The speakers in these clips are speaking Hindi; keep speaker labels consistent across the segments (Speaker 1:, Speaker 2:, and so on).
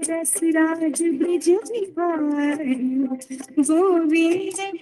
Speaker 1: रसराज ब्रिज बिहारी गोविंद बिहारी।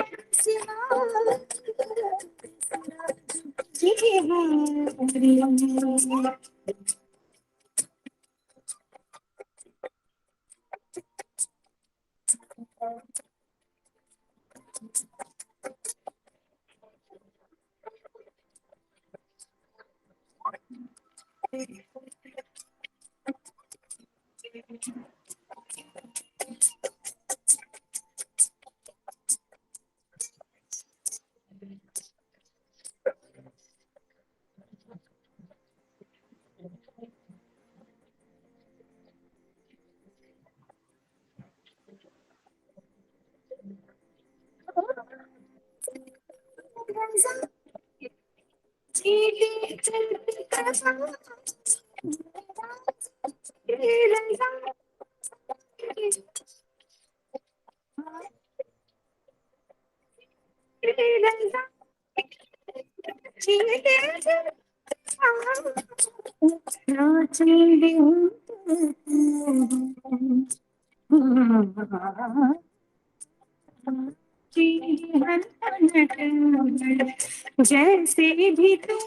Speaker 1: जैसे भी तुम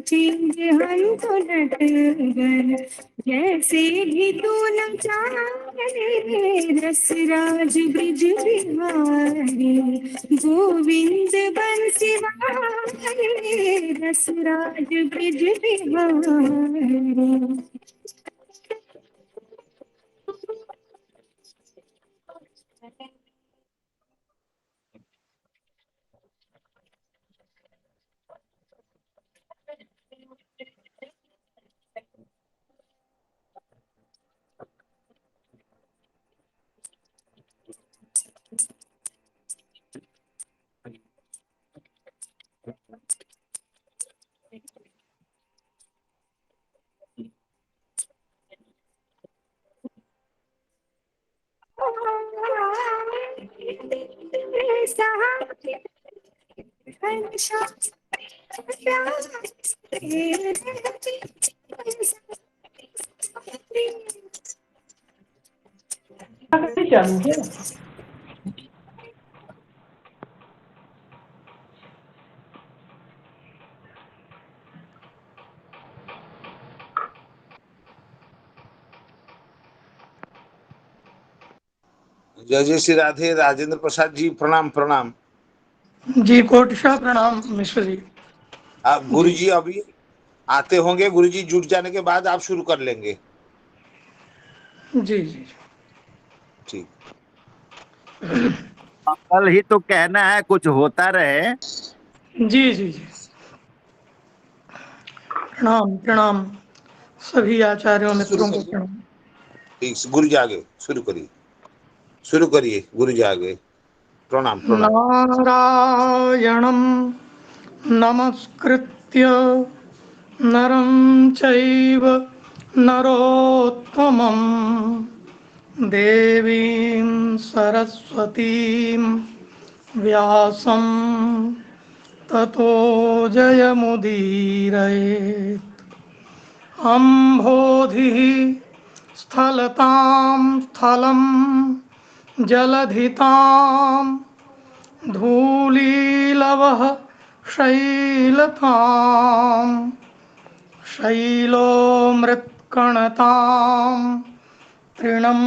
Speaker 1: चीज हम तो डट गए, जैसे भी तू नचाए रसराज ब्रिज बिहारी गोविंद बंसीवारी रसराज ब्रिज बिहारी।
Speaker 2: चालू है।
Speaker 3: जय जय श्री राधे। राजेंद्र प्रसाद जी प्रणाम प्रणाम।
Speaker 2: जी कोटशा प्रणाम मिश्र जी।
Speaker 3: आप गुरु जी अभी आते होंगे, गुरु जी जुट जाने के बाद आप शुरू कर लेंगे।
Speaker 2: जी जी
Speaker 3: ठीक।
Speaker 4: कल ही तो कहना है, कुछ होता रहे।
Speaker 2: जी जी जी प्रणाम प्रणाम सभी आचार्यों
Speaker 3: शुरू
Speaker 2: मित्रों को
Speaker 3: करिए।
Speaker 2: प्रणाम।
Speaker 3: ठीक, गुरु जी आगे शुरू करिए, शुरू करिए गुरु जी आगे। प्रणाम प्रणाम।
Speaker 2: नारायणं नमस्कृत्य नरं चैव नरोत्तमं देवीं सरस्वतीं व्यासं ततो जयमुदीरयेत्। अम्भोधिः स्थलतां स्थलं जलधितां धूलीलवः शैलतां शैलो मृत्कणतां तृणं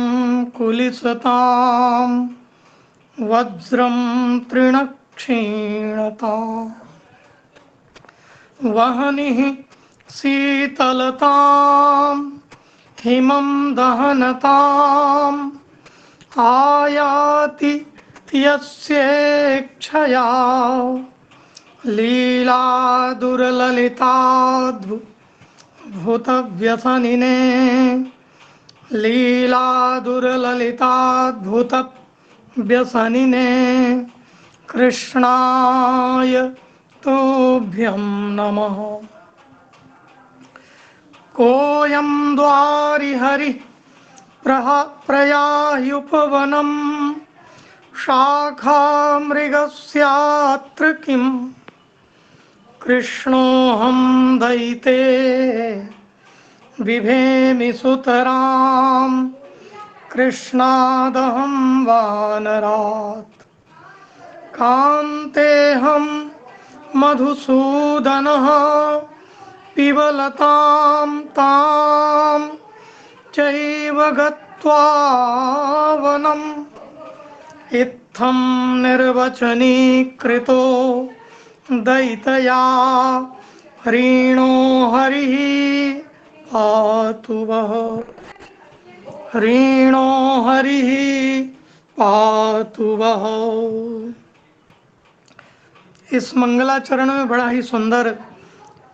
Speaker 2: कुलिसतां वज्रं तृणक्षीणताम् वह्निः शीतलतां हिमं दहनताम् आयाति यस्येच्छया लीला दुर्ललिताद्भुतव्यसनिने लीला दुर्ललिताद्भुतव्यसनिने कृष्णाय तुभ्यं नमः। कोऽयं द्वारि हरिः प्रयाह्युपवनं शाखामृगस्यात्र किं कृष्णोऽहं दयिते बिभेमि सुतरां कृष्णादहं वानरात् कान्तेऽहं मधुसूदनः पिबलतां तां चैव गत्वा वनम् इत्थं निर्वचनीकृतो दयितया ह्रीणो हरिः पातु वः ह्रीणो हरिः पातु वः। इस मंगलाचरण में बड़ा ही सुंदर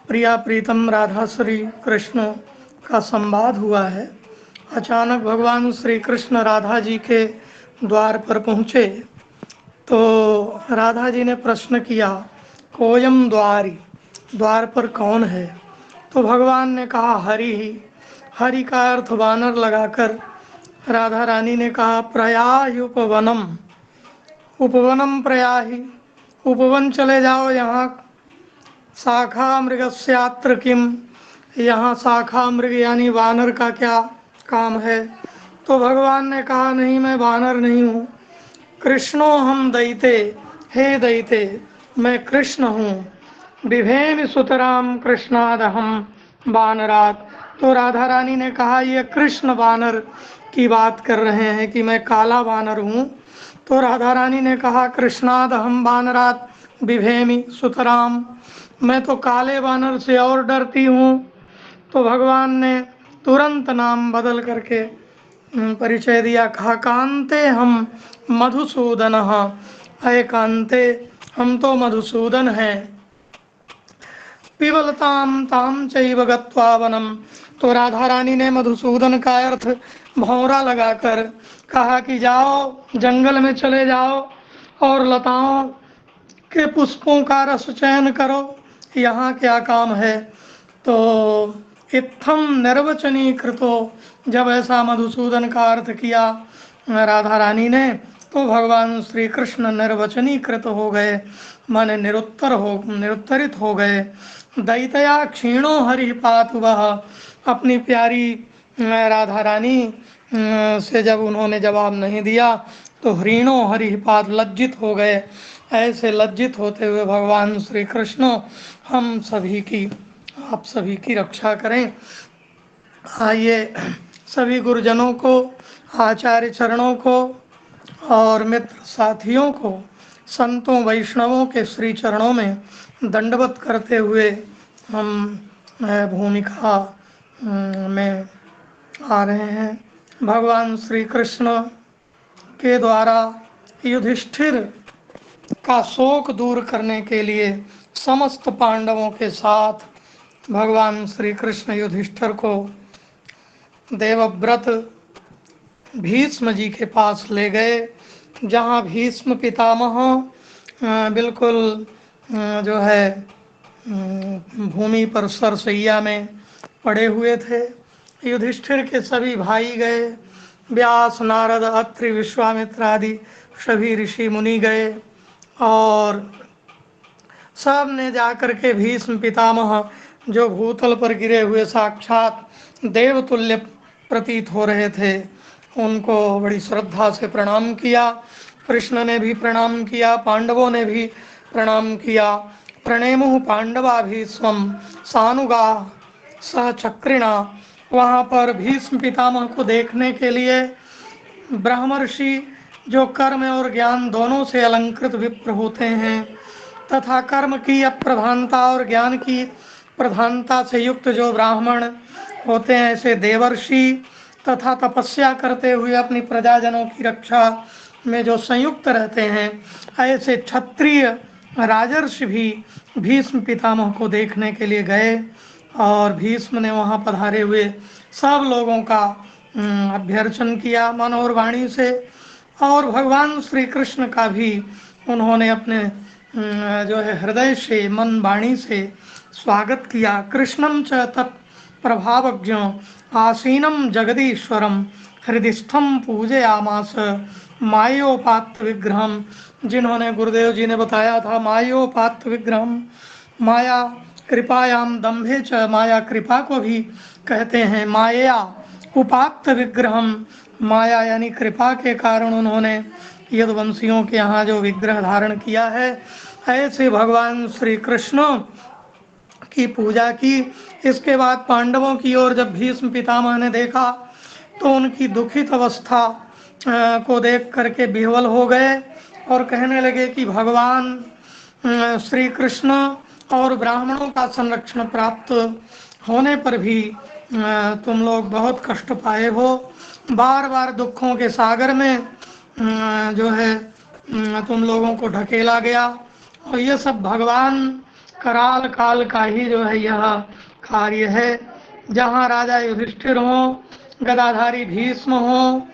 Speaker 2: प्रिया प्रीतम राधा श्री कृष्ण का संवाद हुआ है। अचानक भगवान श्री कृष्ण राधा जी के द्वार पर पहुँचे तो राधा जी ने प्रश्न किया, कोयम द्वारी, द्वार पर कौन है? तो भगवान ने कहा हरि ही। हरि का अर्थ वानर लगाकर राधा रानी ने कहा प्रयाहि उपवनम, उपवनम प्रयाहि, उपवन चले जाओ, यहाँ शाखा मृगस्यात्र किम, यहाँ शाखा मृग यानी वानर का क्या काम है? तो भगवान ने कहा नहीं, मैं वानर नहीं हूँ, कृष्णो हम दयिते, हे दयिते मैं कृष्ण हूँ, बिभेमि सुतराम कृष्णादहम वानरात। तो राधा रानी ने कहा ये कृष्ण वानर की बात कर रहे हैं कि मैं काला वानर हूँ। तो राधा रानी ने कहा कृष्णादहम वानरात बिभेमि सुतराम, मैं तो काले वानर से और डरती हूँ। तो भगवान ने तुरंत नाम बदल करके परिचय दिया, कहा कांते हम मधुसूदन, अय कांते हम तो मधुसूदन हैं, पिबलताम ताम चैव गत्वा वनम। तो राधा रानी ने मधुसूदन का अर्थ भौरा लगाकर कहा कि जाओ जंगल में चले जाओ और लताओं के पुष्पों का रस चयन करो, यहाँ क्या काम है? तो इत्थम निर्वचनीकृतो, जब ऐसा मधुसूदन का अर्थ किया राधा रानी ने तो भगवान श्री कृष्ण निर्वचनीकृत हो गए, माने निरुत्तरित हो गए। दैतया क्षीणो हरि पातु वः, अपनी प्यारी राधा रानी से जब उन्होंने जवाब नहीं दिया तो ह्रीणो हरि पात, लज्जित हो गए। ऐसे लज्जित होते हुए भगवान श्री कृष्ण हम सभी की, आप सभी की रक्षा करें। आइए सभी गुरुजनों को, आचार्य चरणों को और मित्र साथियों को संतों वैष्णवों के श्री चरणों में दंडवत करते हुए हम भूमिका में आ रहे हैं। भगवान श्री कृष्ण के द्वारा युधिष्ठिर का शोक दूर करने के लिए समस्त पांडवों के साथ भगवान श्री कृष्ण युधिष्ठिर को देवव्रत भीष्म जी के पास ले गए, जहाँ भीष्म पितामह बिल्कुल जो है भूमि पर सरसैया में पड़े हुए थे। युधिष्ठिर के सभी भाई गए, व्यास नारद अत्रि विश्वामित्र आदि सभी ऋषि मुनि गए और सब ने जाकर के भीष्म पितामह जो भूतल पर गिरे हुए साक्षात देवतुल्य प्रतीत हो रहे थे, उनको बड़ी श्रद्धा से प्रणाम किया। कृष्ण ने भी प्रणाम किया, पांडवों ने भी प्रणाम किया। प्रणेमुः पांडवा भीष्मं सानुगा सह चक्रिणा, वहाँ पर भीष्म पितामह को देखने के लिए ब्रह्मर्षि जो कर्म और ज्ञान दोनों से अलंकृत विप्र होते हैं तथा कर्म की अप्रधानता और ज्ञान की प्रधानता से युक्त जो ब्राह्मण होते हैं, ऐसे देवर्षि तथा तपस्या करते हुए अपनी प्रजाजनों की रक्षा में जो संयुक्त रहते हैं, ऐसे क्षत्रिय राजर्षि भी भीष्म पितामह को देखने के लिए गए और भीष्म ने वहां पधारे हुए सब लोगों का अभ्यर्चन किया मन और वाणी से, और भगवान श्री कृष्ण का भी उन्होंने अपने जो है हृदय से मन वाणी से स्वागत किया। कृष्णम च तत् प्रभावज्ञ आसीनम जगदीश्वरम हृदिस्थम पूजयामास मायोपात्र विग्रहम, जिन्होंने गुरुदेव जी ने बताया था मायोपात्र विग्रहम, माया कृपायाम दम्भे च, माया कृपा को भी कहते हैं। माया उपात्त विग्रहम, माया यानी कृपा के कारण उन्होंने यदुवंशियों के यहाँ जो विग्रह धारण किया है, ऐसे भगवान श्री कृष्ण की पूजा की। इसके बाद पांडवों की ओर जब भीष्म पितामह ने देखा तो उनकी दुखित अवस्था को देख करके विह्वल हो गए और कहने लगे कि भगवान श्री कृष्ण और ब्राह्मणों का संरक्षण प्राप्त होने पर भी तुम लोग बहुत कष्ट पाए हो, बार बार दुखों के सागर में जो है तुम लोगों को ढकेला गया, और ये सब भगवान कराल काल का ही जो है यह कार्य है। जहाँ राजा युधिष्ठिर हो, गदाधारी भीष्म हो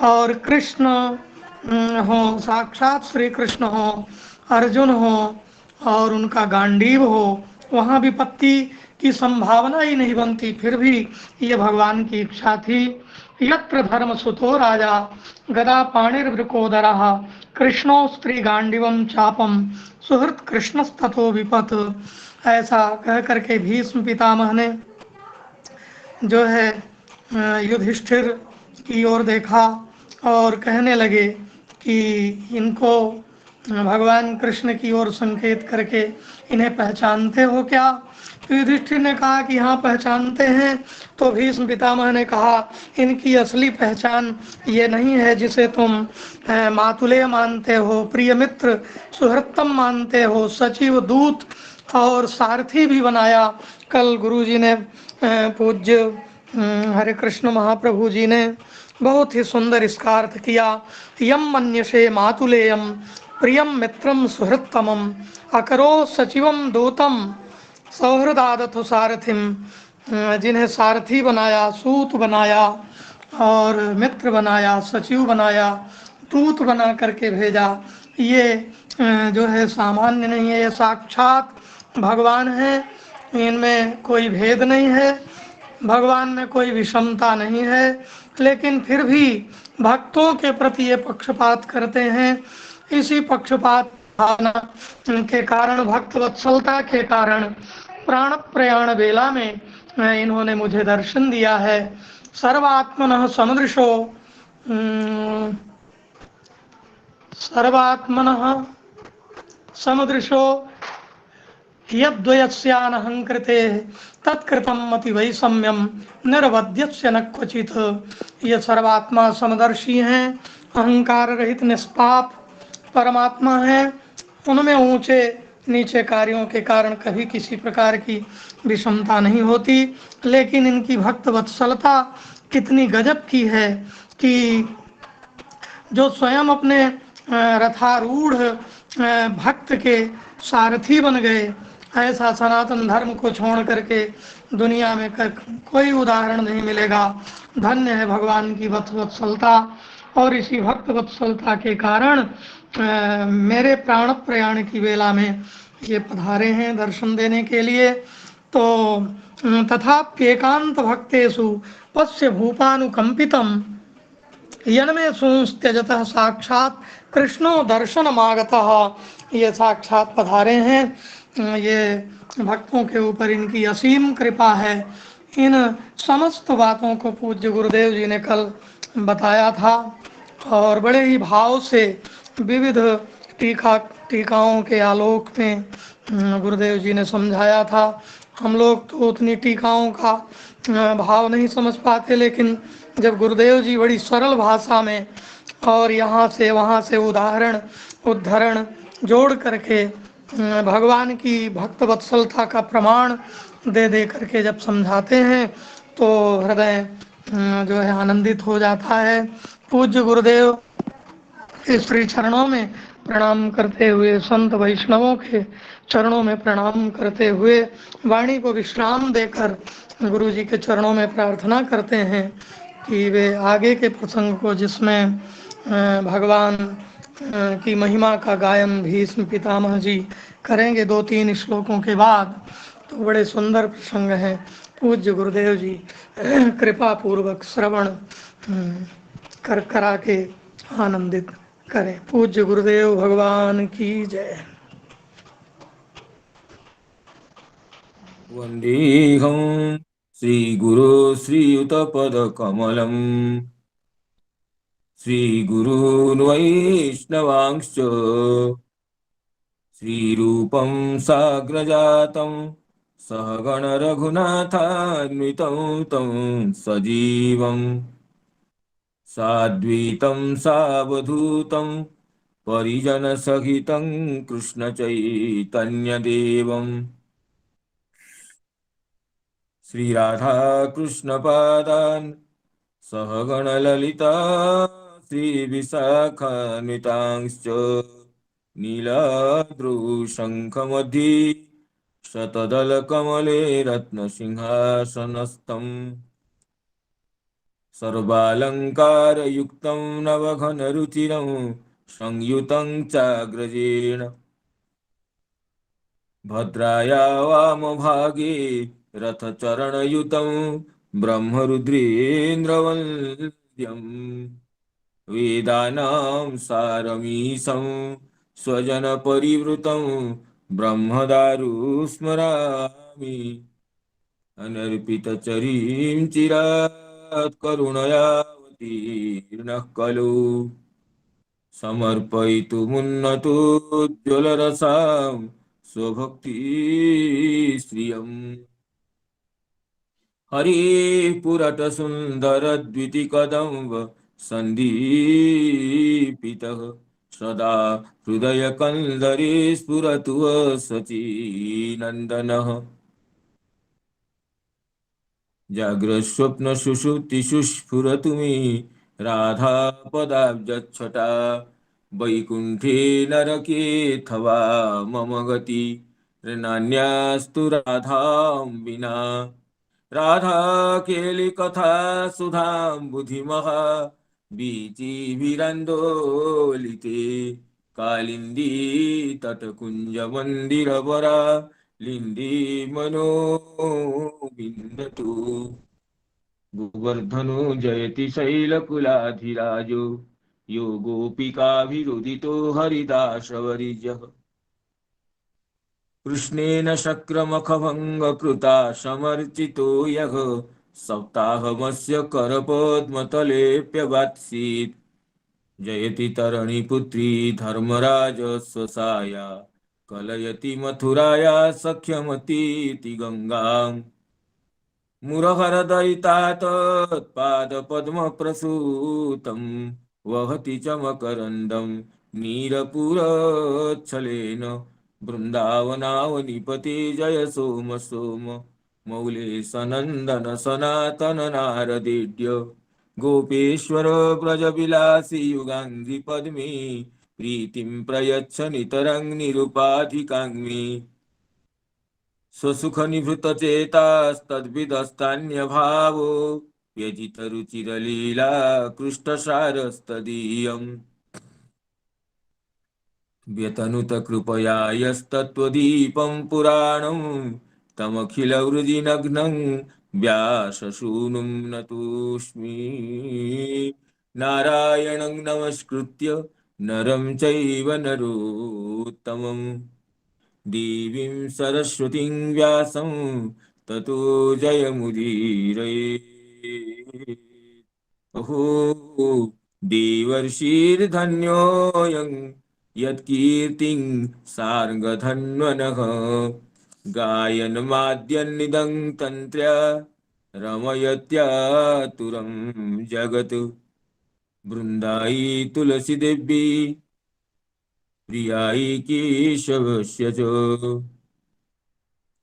Speaker 2: और कृष्ण हो, साक्षात श्री कृष्ण हो, अर्जुन हो और उनका गांडीव हो, वहाँ विपत्ति की संभावना ही नहीं बनती। फिर भी ये भगवान की इच्छा थी। यत्र धर्म सुतो राजा गदा पाणिर्वृकोदरः कृष्णो स्त्री गांडीवम चापम सुहृत कृष्णस्ततो विपत। ऐसा कह करके भीष्म पितामह ने जो है युधिष्ठिर की ओर देखा और कहने लगे कि इनको भगवान कृष्ण की ओर संकेत करके इन्हें पहचानते हो क्या? युधिष्ठिर ने कहा कि हाँ पहचानते हैं। तो भीष्म पितामह ने कहा इनकी असली पहचान ये नहीं है जिसे तुम मातुलेय मानते हो, प्रिय मित्र सुहृत्तम मानते हो, सचिव दूत और सारथी भी बनाया। कल गुरुजी ने पूज्य हरे कृष्ण महाप्रभु जी ने बहुत ही सुंदर इसका अर्थ किया। यम मन्यसे मातुलेयम प्रियम मित्रम सुहृत्तमम अकरो सचिवम दूतम सौहृदादथ सारथिम, जिन्हें सारथी बनाया, सूत बनाया और मित्र बनाया, सचिव बनाया, दूत बना करके भेजा, ये जो है सामान्य नहीं है, ये साक्षात भगवान है। इनमें कोई भेद नहीं है, भगवान में कोई विषमता नहीं है, लेकिन फिर भी भक्तों के प्रति ये पक्षपात करते हैं। इसी पक्षपात भावना के कारण, भक्त वत्सलता के कारण प्राण प्रयाण बेला में इन्होंने मुझे दर्शन दिया है। सर्वात्मनः समदृशो सर्वात्मनः समदृशो यद्वयस्यानहंकृते तत्कृतम मति वैषम्यम निर्वध्यस्य न क्वचित। ये सर्वात्मा समदर्शी हैं, अहंकार रहित निष्पाप परमात्मा है। उनमें ऊंचे नीचे कार्यों के कारण कभी किसी प्रकार की विषमता नहीं होती, लेकिन इनकी भक्त वत्सलता कितनी गजब की है कि जो स्वयं अपने रथारूढ़ भक्त के सारथी बन गए, ऐसा सनातन धर्म को छोड़ करके दुनिया में कोई उदाहरण नहीं मिलेगा। धन्य है भगवान की भक्त वत्सलता, और इसी भक्त वत्सलता के कारण मेरे प्राण प्रयाण की वेला में ये पधारे हैं दर्शन देने के लिए। तो तथाप्येकांत भक्तेषु पश्य भूपानुकंपितम यन्मे सुत्यजतः साक्षात कृष्णो दर्शनमागतः। ये साक्षात पधारे हैं, ये भक्तों के ऊपर इनकी असीम कृपा है। इन समस्त बातों को पूज्य गुरुदेव जी ने कल बताया था और बड़े ही भाव से विविध टीकाओं के आलोक में गुरुदेव जी ने समझाया था। हम लोग तो उतनी टीकाओं का भाव नहीं समझ पाते, लेकिन जब गुरुदेव जी बड़ी सरल भाषा में और यहाँ से वहाँ से उदाहरण उद्धरण जोड़ करके भगवान की भक्त वत्सलता का प्रमाण दे दे करके जब समझाते हैं तो हृदय जो है आनंदित हो जाता है। पूज्य गुरुदेव के श्री चरणों में प्रणाम करते हुए, संत वैष्णवों के चरणों में प्रणाम करते हुए, वाणी को विश्राम देकर गुरु जी के चरणों में प्रार्थना करते हैं कि वे आगे के प्रसंग को, जिसमें भगवान की महिमा का गायन भीष्म पितामह जी करेंगे 2-3 श्लोकों के बाद, तो बड़े सुंदर प्रसंग हैं। पूज्य गुरुदेव जी कृपा पूर्वक श्रवण करा के आनंदित करें। पूज्य गुरुदेव भगवान की जय।
Speaker 5: वन्देऽहं श्रीगुरो श्रीयुतपदकमलम् श्रीगुरून् वैष्णवांश्च श्रीरूपं साग्रजातं सहगणरघुनाथान्वितं तं सजीवं साद्वैतं सावधूतं परिजनसहितं कृष्णचैतन्यदेवं श्रीराधाकृष्णपादान् सहगणललिता श्रीविशाखान्वितांश्च नीलाद्रुशङ्खमध्ये शतदलकमले रत्नसिंहासनस्थम् सर्वालङ्कारयुक्तं नवघनरुचिरं संयुतं चाग्रजेण भद्राया वामभागे रथचरणयुतं ब्रह्मरुद्रेन्द्रवन्द्यम् वेदानां सारमीशं स्वजनपरिवृतं ब्रह्मदारुस्मरामि अनर्पितचरीं चिरात् करुणयावतीर्णः खलु समर्पयितुमुन्नतोज्ज्वलरसां स्वभक्तिश्रियम् हरिः पुरटसुन्दरद्वितिकदम्ब सन्दीपितः सदा हृदयकन्दरे स्फुरतु सचीनन्दनः जाग्रत्स्वप्नसुषुप्तिषु स्फुरतु मे राधापदाब्जच्छटा वैकुण्ठे नरकेऽथवा मम गति नान्यास्तु राधां विना राधा केली कथा सुधां बुधिमः बीचिभिरन्दोलिते कालिन्दी तटकुञ्जमन्दिरवरा लिन्दी मनो विन्दतु गोवर्धनो जयति शैलकुलाधिराजो यो गोपिकाभिरुदितो हरिदासवरिजः कृष्णेन शक्रमखभङ्गकृता समर्चितो यः सप्ताहमस्य करपद्मतलेऽप्यवात्सीत् जयति तरणिपुत्री धर्मराजस्वसाया कलयति मथुराया सख्यमतीति गङ्गाम् मुरहरदयितात्पादपद्मप्रसूतं वहति च मकरन्दं नीरपुरच्छलेन बृन्दावनावनिपते जय सोम सोम मौले सनन्दन सनातन नारदेड्य गोपेश्वर ब्रजविलासी युगाङ्घ्रिपद्मे प्रीतिं प्रयच्छ नितरं निरुपाधिकाङ्मे स्वसुखनिभृतचेतास्तद्विदस्तान्यभावो व्यजितरुचिरलीला कृष्णसारस्तदीयम् व्यतनुत कृपया यस्तत्त्वदीपं पुराणं तमखिलवृजिनग्नं व्याससूनुं नतोऽस्मि नारायणं नमस्कृत्य नरं चैव नरोत्तमम् देवीं सरस्वतीं व्यासं ततो जयमुदीरये अहो देवर्षिर्धन्योऽयं यत्कीर्तिं सार्गधन्वनः गायनमाद्यन्निदं तन्त्र्या रमयत्यातुरं जगत् बृन्दायी तुलसीदेवी प्रियायी केशवस्य च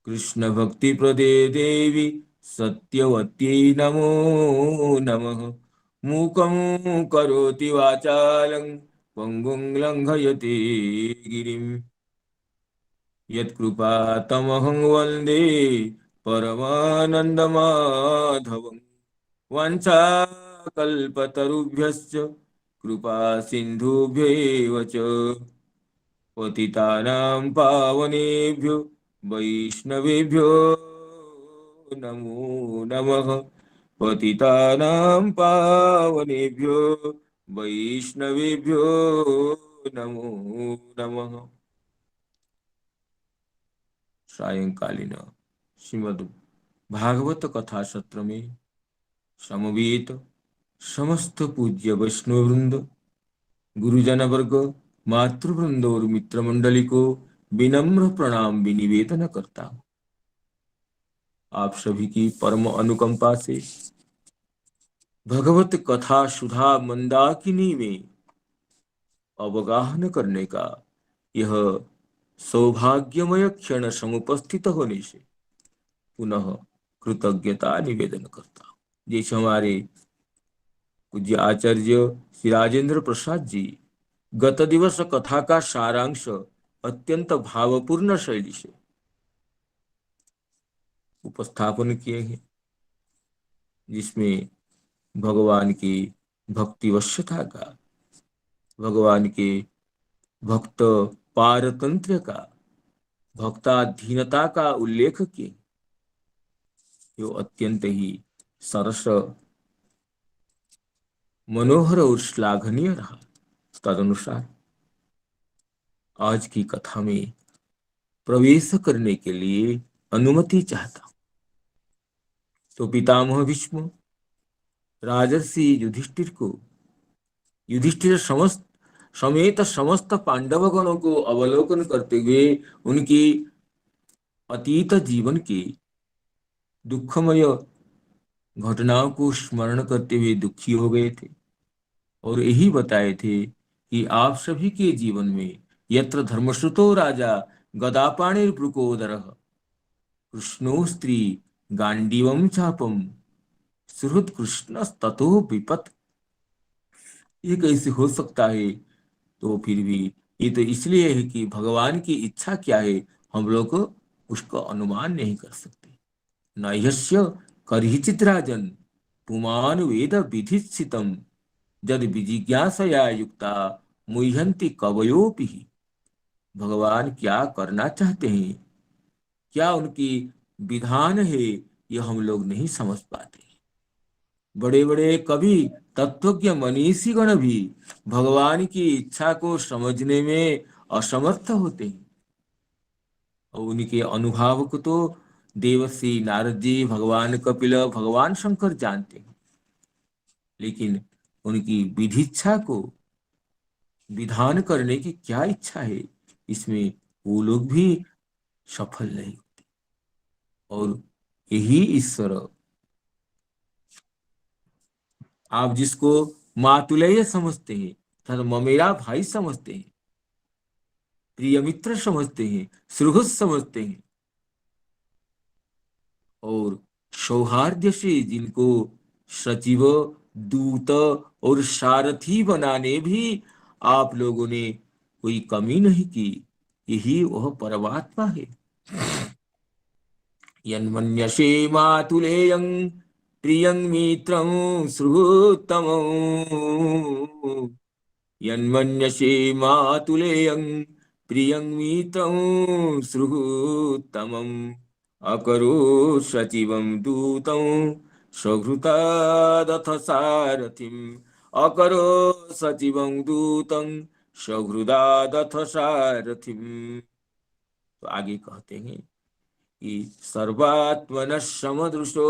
Speaker 5: कृष्णभक्तिप्रदे देवी सत्यवत्यै नमो नमः मूकं करोति वाचालं पङ्गुं लङ्घयते गिरिं यत्कृपातमहं वन्दे परमानन्दमाधवं वाञ्छाकल्पतरुभ्यश्च कृपा सिन्धुभ्यैव च पतितानां पावनेभ्यो वैष्णवेभ्यो नमो नमः पतितानां पावनेभ्यो वैष्णवेभ्यो नमो नमः। सायंकालीन श्रीमद् भागवत कथा सत्र में समवेत समस्त पूज्य वैष्णव वृंद, गुरुजन वर्ग, मातृवृंद और मित्र मंडली को विनम्र प्रणाम विनिवेदन करता हूँ। आप सभी की परम अनुकंपा से भगवत कथा सुधा मंदाकिनी में अवगाहन करने का यह सौभाग्यमय क्षण समुपस्थित होने से पुनः कृतज्ञता निवेदन करता हूँ। जैसे हमारे पूज्य आचार्य श्री राजेंद्र प्रसाद जी गत दिवस कथा का सारांश अत्यंत भावपूर्ण शैली से उपस्थापन किए हैं, जिसमें भगवान की भक्तिवश्यता का, भगवान के भक्त पारतंत्र का, भक्ताधीनता का उल्लेख किए, जो अत्यंत ही सरस, मनोहर और श्लाघनीय रहा। तदनुसार आज की कथा में प्रवेश करने के लिए अनुमति चाहता हूं। तो पितामह भीष्म राजर्षि युधिष्ठिर को, युधिष्ठिर समेत समस्त पांडवगणों को अवलोकन करते हुए उनकी अतीत जीवन की दुखमय घटनाओं को स्मरण करते हुए दुखी हो गए थे और यही बताए थे कि आप सभी के जीवन में यत्र धर्मश्रुतो राजा गदापाणिर्भृकोदरः कृष्णो स्त्री गांडीवम चापम सुहृद कृष्ण ततो विपत। ये कैसे हो सकता है? तो फिर भी ये तो इसलिए है कि भगवान की इच्छा क्या है हम लोग उसका अनुमान नहीं कर सकते। नह्यस्य करहिचित राजन पुमान वेद विधिस्थितम जद विजिज्ञासया युक्ता मुह्यंति कवयोपि। भगवान क्या करना चाहते हैं, क्या उनकी विधान है, ये हम लोग नहीं समझ पाते। बड़े बड़े कवि, तत्वज्ञ, मनीषीगण भी भगवान की इच्छा को समझने में असमर्थ होते हैं और उनके अनुभाव को तो देवर्षि नारद जी, भगवान कपिल, भगवान शंकर जानते हैं, लेकिन उनकी विधिच्छा को, विधान करने की क्या इच्छा है, इसमें वो लोग भी सफल नहीं होते। और यही ईश्वर, आप जिसको मातुलेय समझते हैं, तथा ममेरा भाई समझते हैं, प्रिय मित्र समझते हैं, सुहृद समझते हैं, और सौहार्द से जिनको सचिव, दूत और सारथी बनाने भी आप लोगों ने कोई कमी नहीं की, यही वह परमात्मा है। यन्मन्यसे मातुलेयं प्रियं मित्रं सुहृत्तमं, यन्मन्यसे मातुलेयं प्रियं मित्रं सुहृत्तमं अकरो सचिवं दूतं सघृतादथ सारथिम्, अकरो सचिवं दूतं सघृदादथ सारथिम्। तो आगे कहते हैं कि सर्वात्मनः समदृशो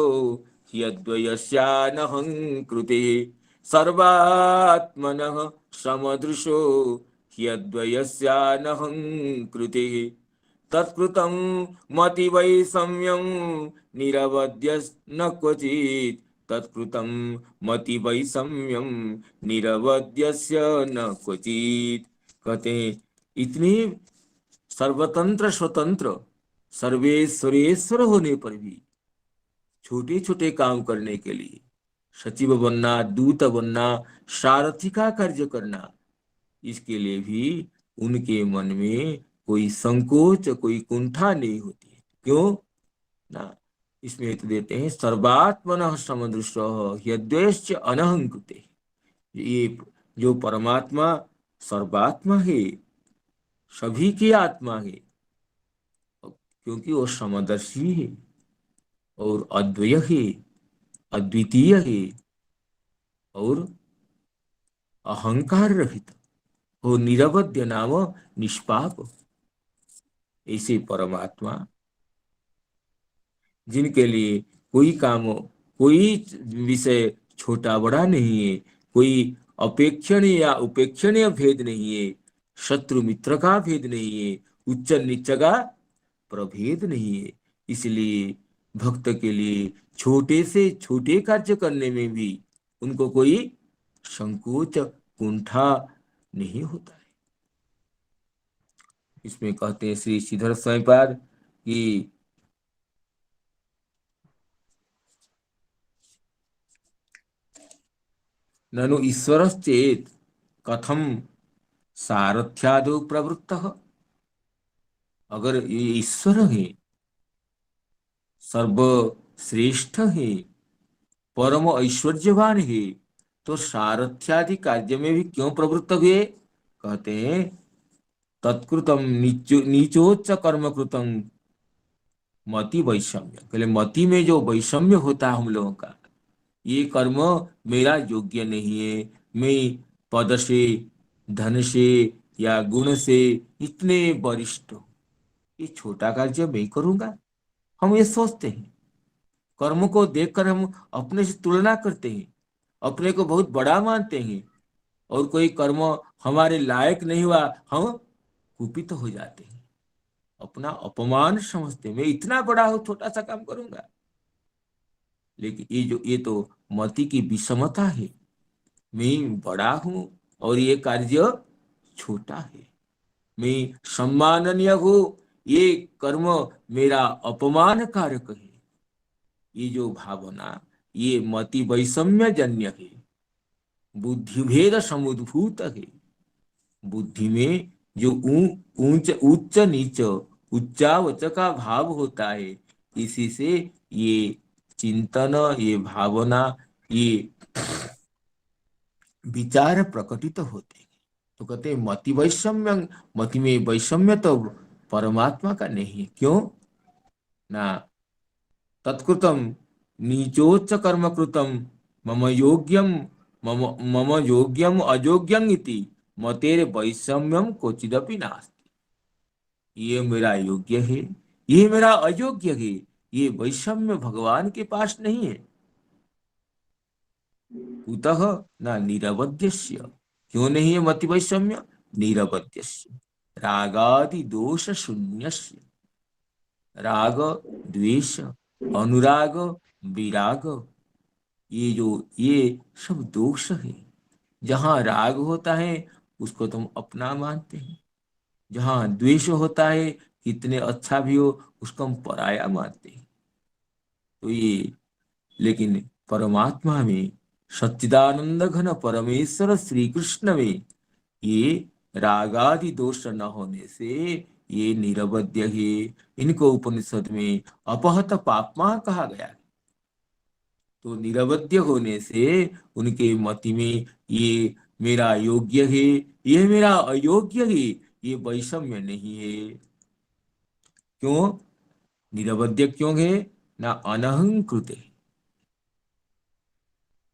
Speaker 5: ह्यद्वयस्यानहं कृते, सर्वात्मनः समदृशो ह्यद्वयस्यानहं कृते तत्कृतं मतिवैषम्यं निरवध्यन्न क्वचित्, तत्कृतं मतिवैषम्यं निरवध्यस्य न क्वचित्। कहते हैं इतनी सर्वतंत्र स्वतंत्र सर्वेश्वरेश्वर होने पर भी छोटे छोटे काम करने के लिए सचिव बनना, दूत बनना, सारथी का कार्य करना, इसके लिए भी उनके मन में कोई संकोच, कोई कुंठा नहीं होती है। क्यों ना? इसमें हेतु देते हैं सर्वात्मनः समदृशः ह्यद्वयश्च अनहं कृते। ये जो परमात्मा सर्वात्मा है, सभी की आत्मा है, क्योंकि वो समदर्शी है और अद्वय है, अद्वितीय है और अहंकार रहित हो, निरवध्य नाम निष्पाप। ऐसे परमात्मा जिनके लिए कोई काम, कोई विषय छोटा बड़ा नहीं है, कोई अपेक्षणीय या उपेक्षणीय भेद नहीं है, शत्रु मित्र का भेद नहीं है, उच्च नीच का प्रभेद नहीं है। इसलिए भक्त के लिए छोटे से छोटे कार्य करने में भी उनको कोई संकोच कुंठा नहीं होता है। इसमें कहते हैं श्री श्रीधर स्वयंपाद कि ननु ईश्वरश्चेत् कथम सारथ्यादौ प्रवृत्तः। अगर ये ईश्वर है, सर्वश्रेष्ठ है, परम ऐश्वर्यवान है, तो सारथ्यादि कार्य में भी क्यों प्रवृत्त हुए? कहते हैं तत्कृतम नीचोच्च कर्म कृतम मति वैषम्य। पहले मति में जो वैषम्य होता है हम लोगों का, ये कर्म मेरा योग्य नहीं है, मैं पद से, धन से या गुण से इतने वरिष्ठ हूं, ये छोटा कार्य मैं करूंगा। हम ये सोचते हैं, कर्म को देखकर हम अपने से तुलना करते हैं, अपने को बहुत बड़ा मानते हैं, और कोई कर्म हमारे लायक नहीं हुआ हम कुपित हो जाते हैं, अपना अपमान समझते हैं, मैं इतना बड़ा हूं छोटा सा काम करूंगा। लेकिन ये तो मति की विषमता है। मैं बड़ा हूं और ये कार्य छोटा है, मैं सम्माननीय हूं, ये कर्म मेरा अपमान कारक है। ये जो भावना, ये मति वैषम्य जन्य है, बुद्धि भेद समुद्भूत है। बुद्धि में जो उच्च नीच, उच्चावच का भाव होता है, इसी से ये चिंतन, ये भावना, ये विचार प्रकटित होते हैं। तो कहते हैं मति वैषम्य, मति में वैषम्य तो परमात्मा का नहीं है। क्यों ना? तत्कृतम नीचोच्च कर्म कृतम मम योग्यम मम योग्यम अयोग्यम इति मतेर वैषम्यम क्वचिदपि नास्ति। ये मेरा योग्य है, ये मेरा अयोग्य है, ये वैषम्य भगवान के पास नहीं है। कुतः न निरवध्यस्य। क्यों नहीं है मति वैषम्य? निरवध्यस्य रागादि दोष शून्यस्य। राग, द्वेष, अनुराग, विराग, ये सब दोष है। जहां राग होता है उसको तुम अपना मानते हैं, जहां द्वेष होता है कितने अच्छा भी हो उसको हम पराया मानते हैं। तो ये, लेकिन परमात्मा में, सच्चिदानंद घन परमेश्वर श्री कृष्ण में ये रागादि दोष न होने से ये निरवध्य है। इनको उपनिषद में अपहत पापमा कहा गया है। तो निरवध्य होने से उनके मति में ये मेरा योग्य है, ये मेरा अयोग्य है, ये वैषम्य नहीं है। क्यों निरवध्य क्यों है? ना अनहंकृत है।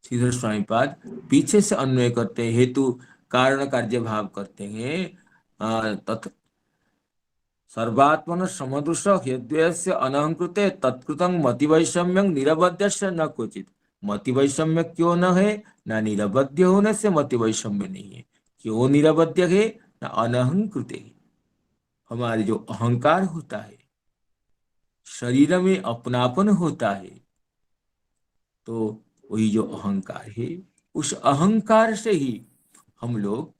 Speaker 5: श्रीधर स्वामीपाद पीछे से अन्वय करते हैं, हेतु कारण कार्य भाव करते हैं। तत् सर्वात्मन समदृश हृदय अनहंकृते तत्कृतं मतिवैषम्यं निरवध्यस्य न क्वचित। मतिवैषम्य क्यों न है? ना निरवध्य होने से मतिवैषम्य नहीं है। क्यों निरवध्य है? ना अनहंकृत है। हमारे जो अहंकार होता है, शरीर में अपनापन होता है, तो वही जो अहंकार है, उस अहंकार से ही हम लोग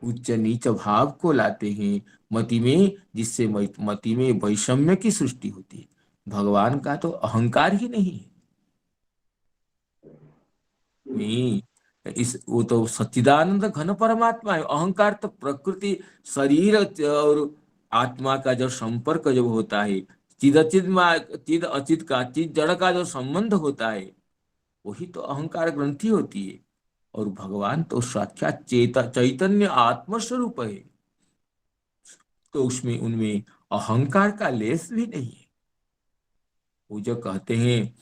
Speaker 5: उच्च नीच भाव को लाते हैं मति में, जिससे मति में वैषम्य की सृष्टि होती है। भगवान का तो अहंकार ही नहीं है। वो तो सच्चिदानंद घन परमात्मा है। अहंकार तो प्रकृति, शरीर और आत्मा का जो संपर्क जब होता है, चिद अचित का, चिद जड़ का जो संबंध होता है, वही तो अहंकार ग्रंथि होती है। और भगवान तो साक्षात चैतन्य आत्मस्वरूप है, तो उसमें उनमें अहंकार का लेस भी नहीं है। वो जो कहते हैं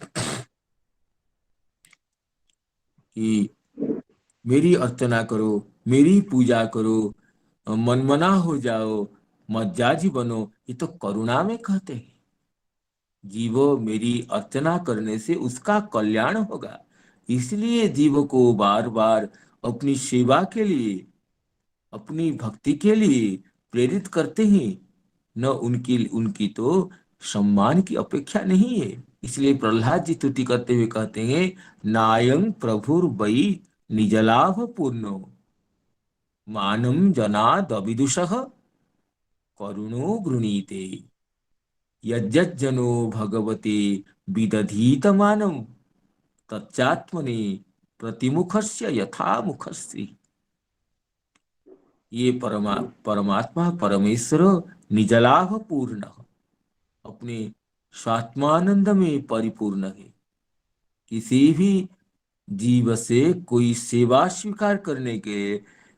Speaker 5: कि मेरी अर्चना करो, मेरी पूजा करो, मनमना हो जाओ, मज्जाजी बनो, ये तो करुणा में कहते हैं। जीव मेरी अर्चना करने से उसका कल्याण होगा, इसलिए जीव को बार बार अपनी सेवा के लिए, अपनी भक्ति के लिए प्रेरित करते हैं। न उनकी उनकी तो सम्मान की अपेक्षा नहीं है। इसलिए प्रहलाद जी स्तुति करते हुए कहते हैं, नायं प्रभुर वै निजलाभ पूर्णो मानम जनाद अविदुषः करुणो गृणीते यज्जनो भगवते विदधीत मानम तच्चात्मने प्रतिमुखस्य यथा मुखश्री। ये परमात्मा परमेश्वर निजलाभ पूर्ण, अपने स्वात्मानंद में परिपूर्ण है। किसी भी जीव से कोई सेवा स्वीकार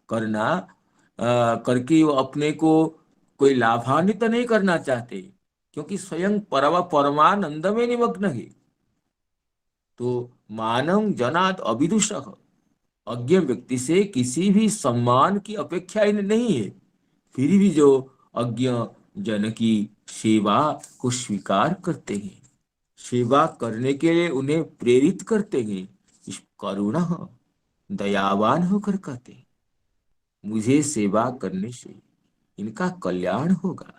Speaker 5: करना करके वो अपने को कोई लाभान्वित नहीं करना चाहते, क्योंकि स्वयं परमानंद में निमग्न है। तो मानव जनाद अविदुषः, अज्ञ व्यक्ति से किसी भी सम्मान की अपेक्षा ही नहीं है, फिर भी जो अज्ञ जन की सेवा को स्वीकार करते हैं, सेवा करने के लिए उन्हें प्रेरित करते हैं, इस करुणा दयावान होकर कहते हैं, मुझे सेवा करने से इनका कल्याण होगा,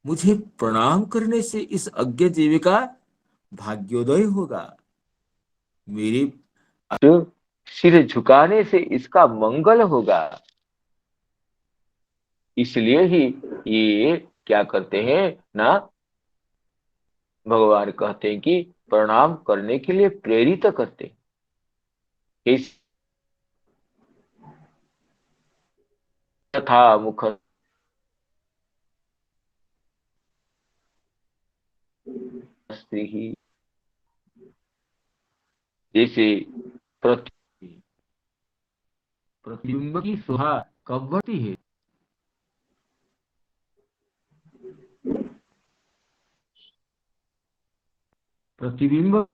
Speaker 5: मुझे प्रणाम करने से इस अज्ञ जीवी का भाग्योदय होगा, मेरे सिर झुकाने से इसका मंगल होगा। इसलिए ही ये क्या करते हैं ना, भगवान कहते हैं कि प्रणाम करने के लिए प्रेरित करते हैं। इस तथा मुख स्त्री ही, जैसे प्रतिबिंब की शोभा कब बढ़ती है, प्रतिबिंब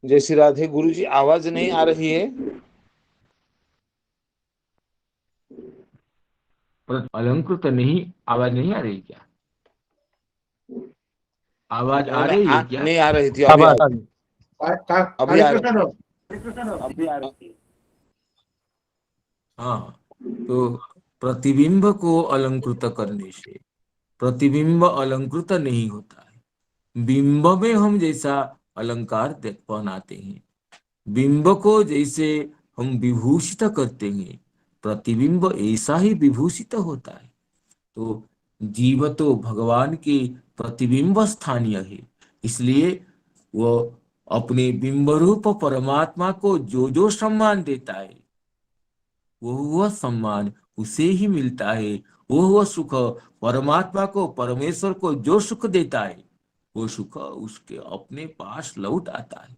Speaker 3: जय श्री राधे। गुरु जी आवाज नहीं आ रही है।
Speaker 5: अलंकृत नहीं, आवाज नहीं आ रही क्या? आवाज आ रही है क्या?
Speaker 3: नहीं आ रही थी, अभी अभी आ रही।
Speaker 5: हाँ, तो प्रतिबिंब को अलंकृत करने से प्रतिबिंब अलंकृत नहीं होता है। बिंब में हम जैसा अलंकार बनाते हैं, बिंब को जैसे हम विभूषित करते हैं, प्रतिबिंब ऐसा ही विभूषित होता है। तो जीव तो भगवान के प्रतिबिंब स्थानीय है, इसलिए वो अपने बिंब रूप परमात्मा को जो जो सम्मान देता है, वह सम्मान उसे ही मिलता है। वह सुख परमात्मा को, परमेश्वर को जो सुख देता है, वो सुख उसके अपने पास लौट आता है।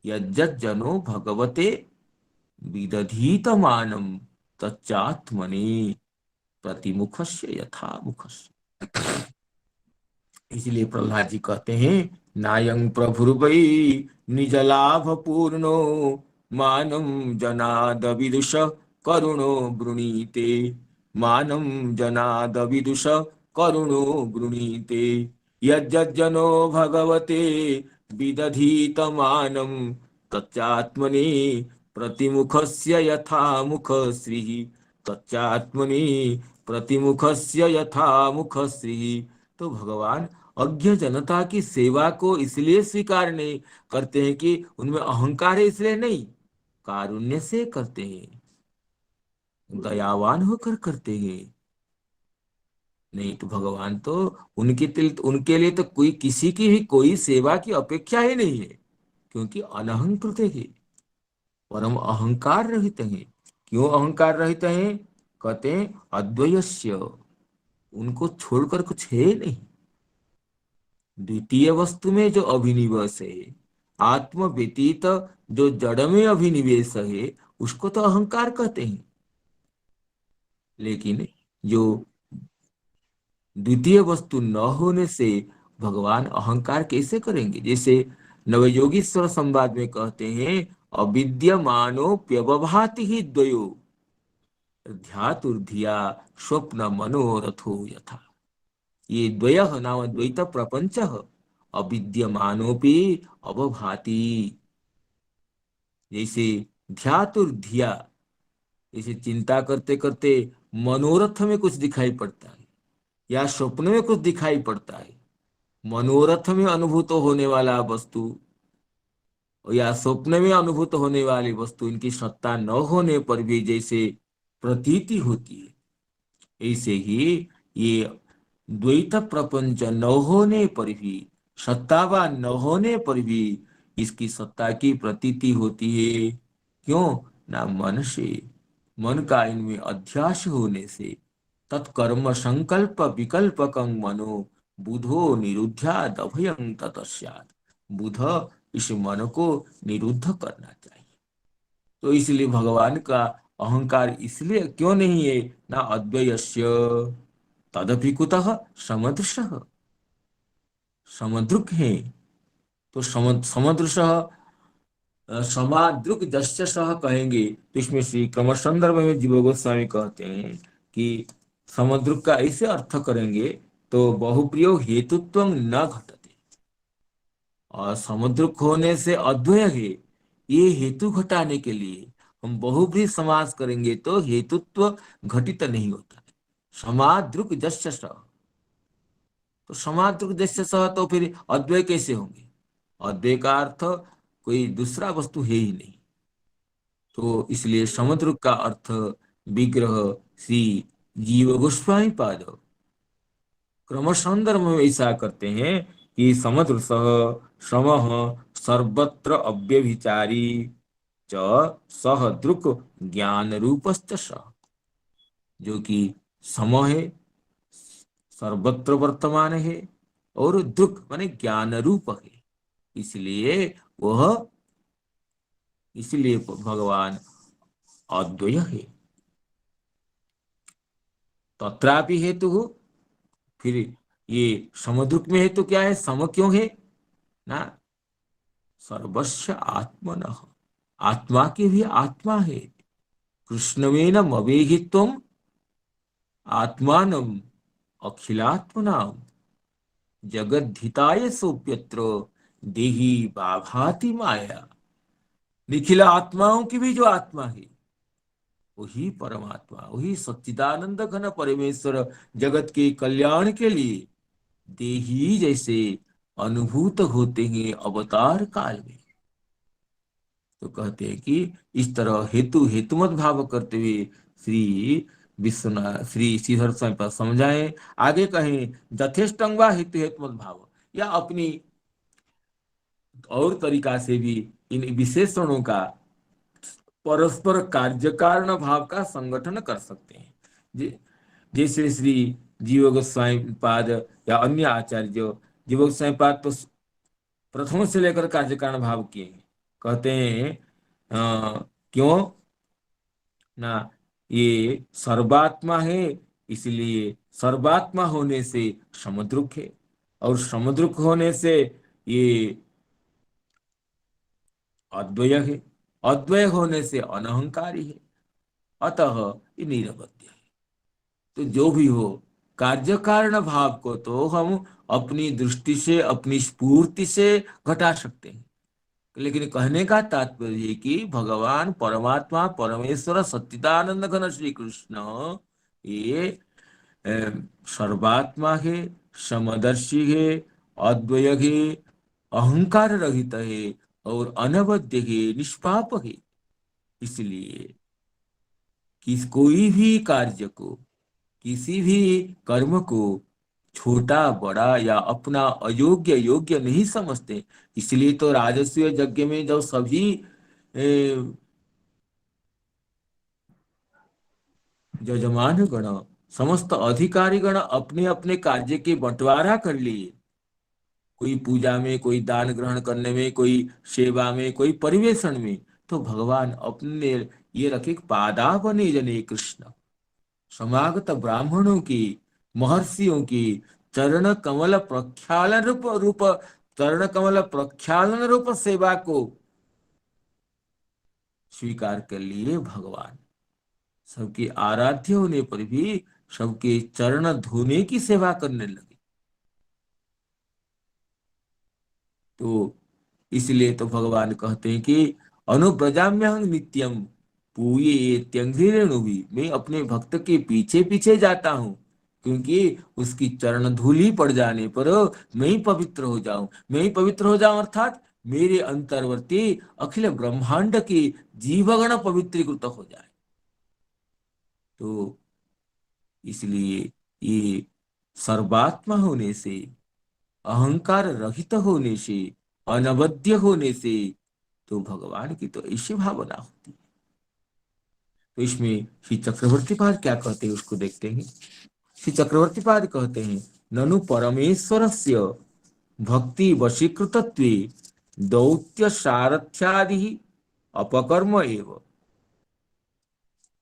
Speaker 5: यज्जत जनो भगवते विदधीत मानम तच्चात्मने प्रतिमुखस्य यथा मुखस्य। इसलिए प्रहलाद जी कहते हैं, नायं प्रभुर्वै निज लाभ पूर्णो मानम जनाद विदुष करुणो गृणीते, मानम जनाद विदुष करुणो गृणीते यज्जनो भगवते विदधीत मानम तच्चात्मने प्रतिमुखस्य यथा मुख श्री, तच्चात्मने प्रतिमुखस्य यथा मुख श्री। तो भगवान अज्ञ जनता की सेवा को इसलिए स्वीकार नहीं करते हैं कि उनमें अहंकार है, इसलिए नहीं, कारुण्य से करते हैं, दयावान होकर करते हैं। नहीं तो भगवान तो उनके लिए तो कोई किसी की भी कोई सेवा की अपेक्षा ही नहीं है, क्योंकि अनहंकृत है, परम अहंकार रहित हैं। क्यों अहंकार रहित हैं? कहते हैं अद्वयस्य, उनको छोड़कर कुछ है नहीं। द्वितीय वस्तु में जो अभिनिवेश है, आत्म व्यतीत जो जड़ में अभिनिवेश है, उसको तो अहंकार कहते हैं। लेकिन जो द्वितीय वस्तु न होने से भगवान अहंकार कैसे करेंगे? जैसे नवयोगीश्वर संवाद में कहते हैं, अविद्यमानोप्यवभाति ही द्वयो ध्यातुर्धिया स्वप्न मनोरथो यथा। ये द्वयः नाम द्वैत प्रपंच अविद्यमानोपि अवभाति। जैसे ध्यातुर्धिया, जैसे चिंता करते करते मनोरथ में कुछ दिखाई पड़ता है या स्वप्न में कुछ दिखाई पड़ता है। मनोरथ में अनुभूत होने वाला वस्तु या स्वप्न में अनुभूत होने वाली वस्तु, इनकी सत्ता न होने पर भी जैसे प्रतीति होती है, ऐसे ही ये द्वैत प्रपंच न होने पर भी, सत्तावान न होने पर भी इसकी सत्ता की प्रतीति होती है। क्यों? ना मन से, मन का इनमें अध्यास होने से। तत्कर्म संकल्प विकल्पकं मनो बुधो निरुद्ध्याद अभयं ततस्यात्। बुध इस मन को निरुद्ध करना चाहिए। तो इसलिए भगवान का अहंकार इसलिए क्यों नहीं है? ना अद्वयस्य तदपि कुतः समदृशः, समदृक् है। तो समदृशः समादृक् जस्य सह कहेंगे तो इसमें श्री क्रम संदर्भ में जीव गोस्वामी कहते हैं कि समदृक् का ऐसे अर्थ करेंगे तो बहुप्रयोग हेतुत्व न घटते। और समुद्र होने से अद्वय है, ये हेतु घटाने के लिए हम बहुब्रीहि समास करेंगे तो हेतुत्व घटित नहीं होता है। समादृक् जस्य सह, तो समादृक् जस्य सह तो फिर अद्वय कैसे होंगे? अद्वय का अर्थ कोई दूसरा वस्तु है ही नहीं। तो इसलिए समुद्र का अर्थ विग्रह श्री जीव गोस्वामी पाद क्रम संदर्भ में ऐसा करते हैं कि समुद्र सह समः सर्वत्र अव्यभिचारी च सह दृक् ज्ञान रूपश्च सह, जो कि सम है, सर्वत्र वर्तमान है, और दृक् माने ज्ञान रूप है। इसलिए भगवान अद्वय है। तत्रापि हेतु हो, फिर ये समुद्र में हेतु क्या है? सम क्यों है ना? सर्वस्य आत्मनः, आत्मा की भी आत्मा है। कृष्णवेन मवेहित्वम आत्मानम अखिलात्मनाम जगद्धिताय सोप्यत्र देही बाभाति माया। निखिल आत्माओं की भी जो आत्मा है वही परमात्मा, वही सच्चिदानंद घन परमेश्वर जगत के कल्याण के लिए देही जैसे अनुभूत होते हैं अवतार काल में। तो कहते हैं कि इस तरह हेतु हेतुमत भाव करते हुए श्री विश्वनाथ श्री श्रीधर स्वामी पर समझाएं। आगे कहें यथेष्टंग हेतु हेतुमत भाव, या अपनी और तरीका से भी इन विशेषणों का परस्पर कार्य कारण भाव का संगठन कर सकते हैं। जैसे श्री जीव गोस्वामी पाद या अन्य आचार्य, जीव गोस्वामी पाद तो प्रथम से लेकर कार्य कारण भाव किए हैं। कहते हैं क्यों ना? ये सर्वात्मा है, इसलिए सर्वात्मा होने से समुद्रुक है, और समुद्रुक होने से ये अद्वय है, अद्वय होने से अनहंकारी है, अतः ये निरवध्य है। तो जो भी हो, कार्य कारण भाव को तो हम अपनी दृष्टि से, अपनी स्फूर्ति से घटा सकते हैं। लेकिन कहने का तात्पर्य है कि भगवान परमात्मा परमेश्वर सच्चिदानंद घन श्री कृष्ण ये सर्वात्मा है, समदर्शी है, अद्वय है, अहंकार रहित है, और अनवद्य है, निष्पाप है। इसलिए कोई भी कार्य को, किसी भी कर्म को छोटा बड़ा या अपना अयोग्य योग्य नहीं समझते। इसलिए तो राजस्व यज्ञ में जब सभी यजमान गण, समस्त अधिकारी गण अपने अपने कार्य के बंटवारा कर लिए, कोई पूजा में, कोई दान ग्रहण करने में, कोई सेवा में, कोई परिवेशन में, तो भगवान अपने ये रखे पादा बने जने कृष्ण, समागत ब्राह्मणों की, महर्षियों की चरण कमल प्रख्यालन रूप रूप चरण कमल प्रख्यालन रूप सेवा को स्वीकार कर लिए भगवान। सबके आराध्य होने पर भी सबके चरण धोने की सेवा करने लगे। तो इसलिए तो भगवान कहते हैं कि अनुव्रजाम्यहं नित्यम पूये त्यंघ्रिरेणु भी, मैं अपने भक्त के पीछे पीछे जाता हूँ, क्योंकि उसकी चरण धूली पड़ जाने पर मैं ही पवित्र हो जाऊं। मैं ही पवित्र हो जाऊं अर्थात मेरे अंतर्वर्ती अखिल ब्रह्मांड के जीवगण पवित्रीकृत हो जाए। तो इसलिए ये सर्वात्मा होने से, अहंकार रहित होने से, अनवद्य होने से, तो भगवान की तो ऐसी भावना होती है। तो इसमें श्री चक्रवर्ती पाद क्या कहते हैं उसको देखते हैं। श्री चक्रवर्ती पाद कहते हैं, ननु परमेश्वरस्य भक्ति वशीकृतत्वे दौत्य सारथ्यादि अपकर्म एव।